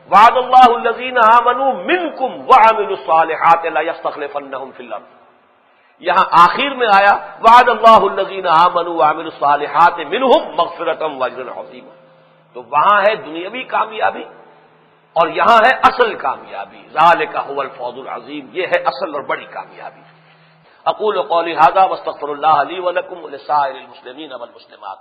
وعد اللہ الذین آمنوا منکم وعملوا الصالحات لیستخلفنہم فی الارض، یہاں آخر میں آیا وعد اللہ الذین آمنوا وعملوا الصالحات منہم مغفرۃ واجرا عظیما۔ تو وہاں ہے دنیاوی کامیابی اور یہاں ہے اصل کامیابی، ذالک هو الفوز العظیم، یہ ہے اصل اور بڑی کامیابی۔ اقول قولی ھذا واستغفر اللہ لی ولکم ولسائر المسلمین والمسلمات۔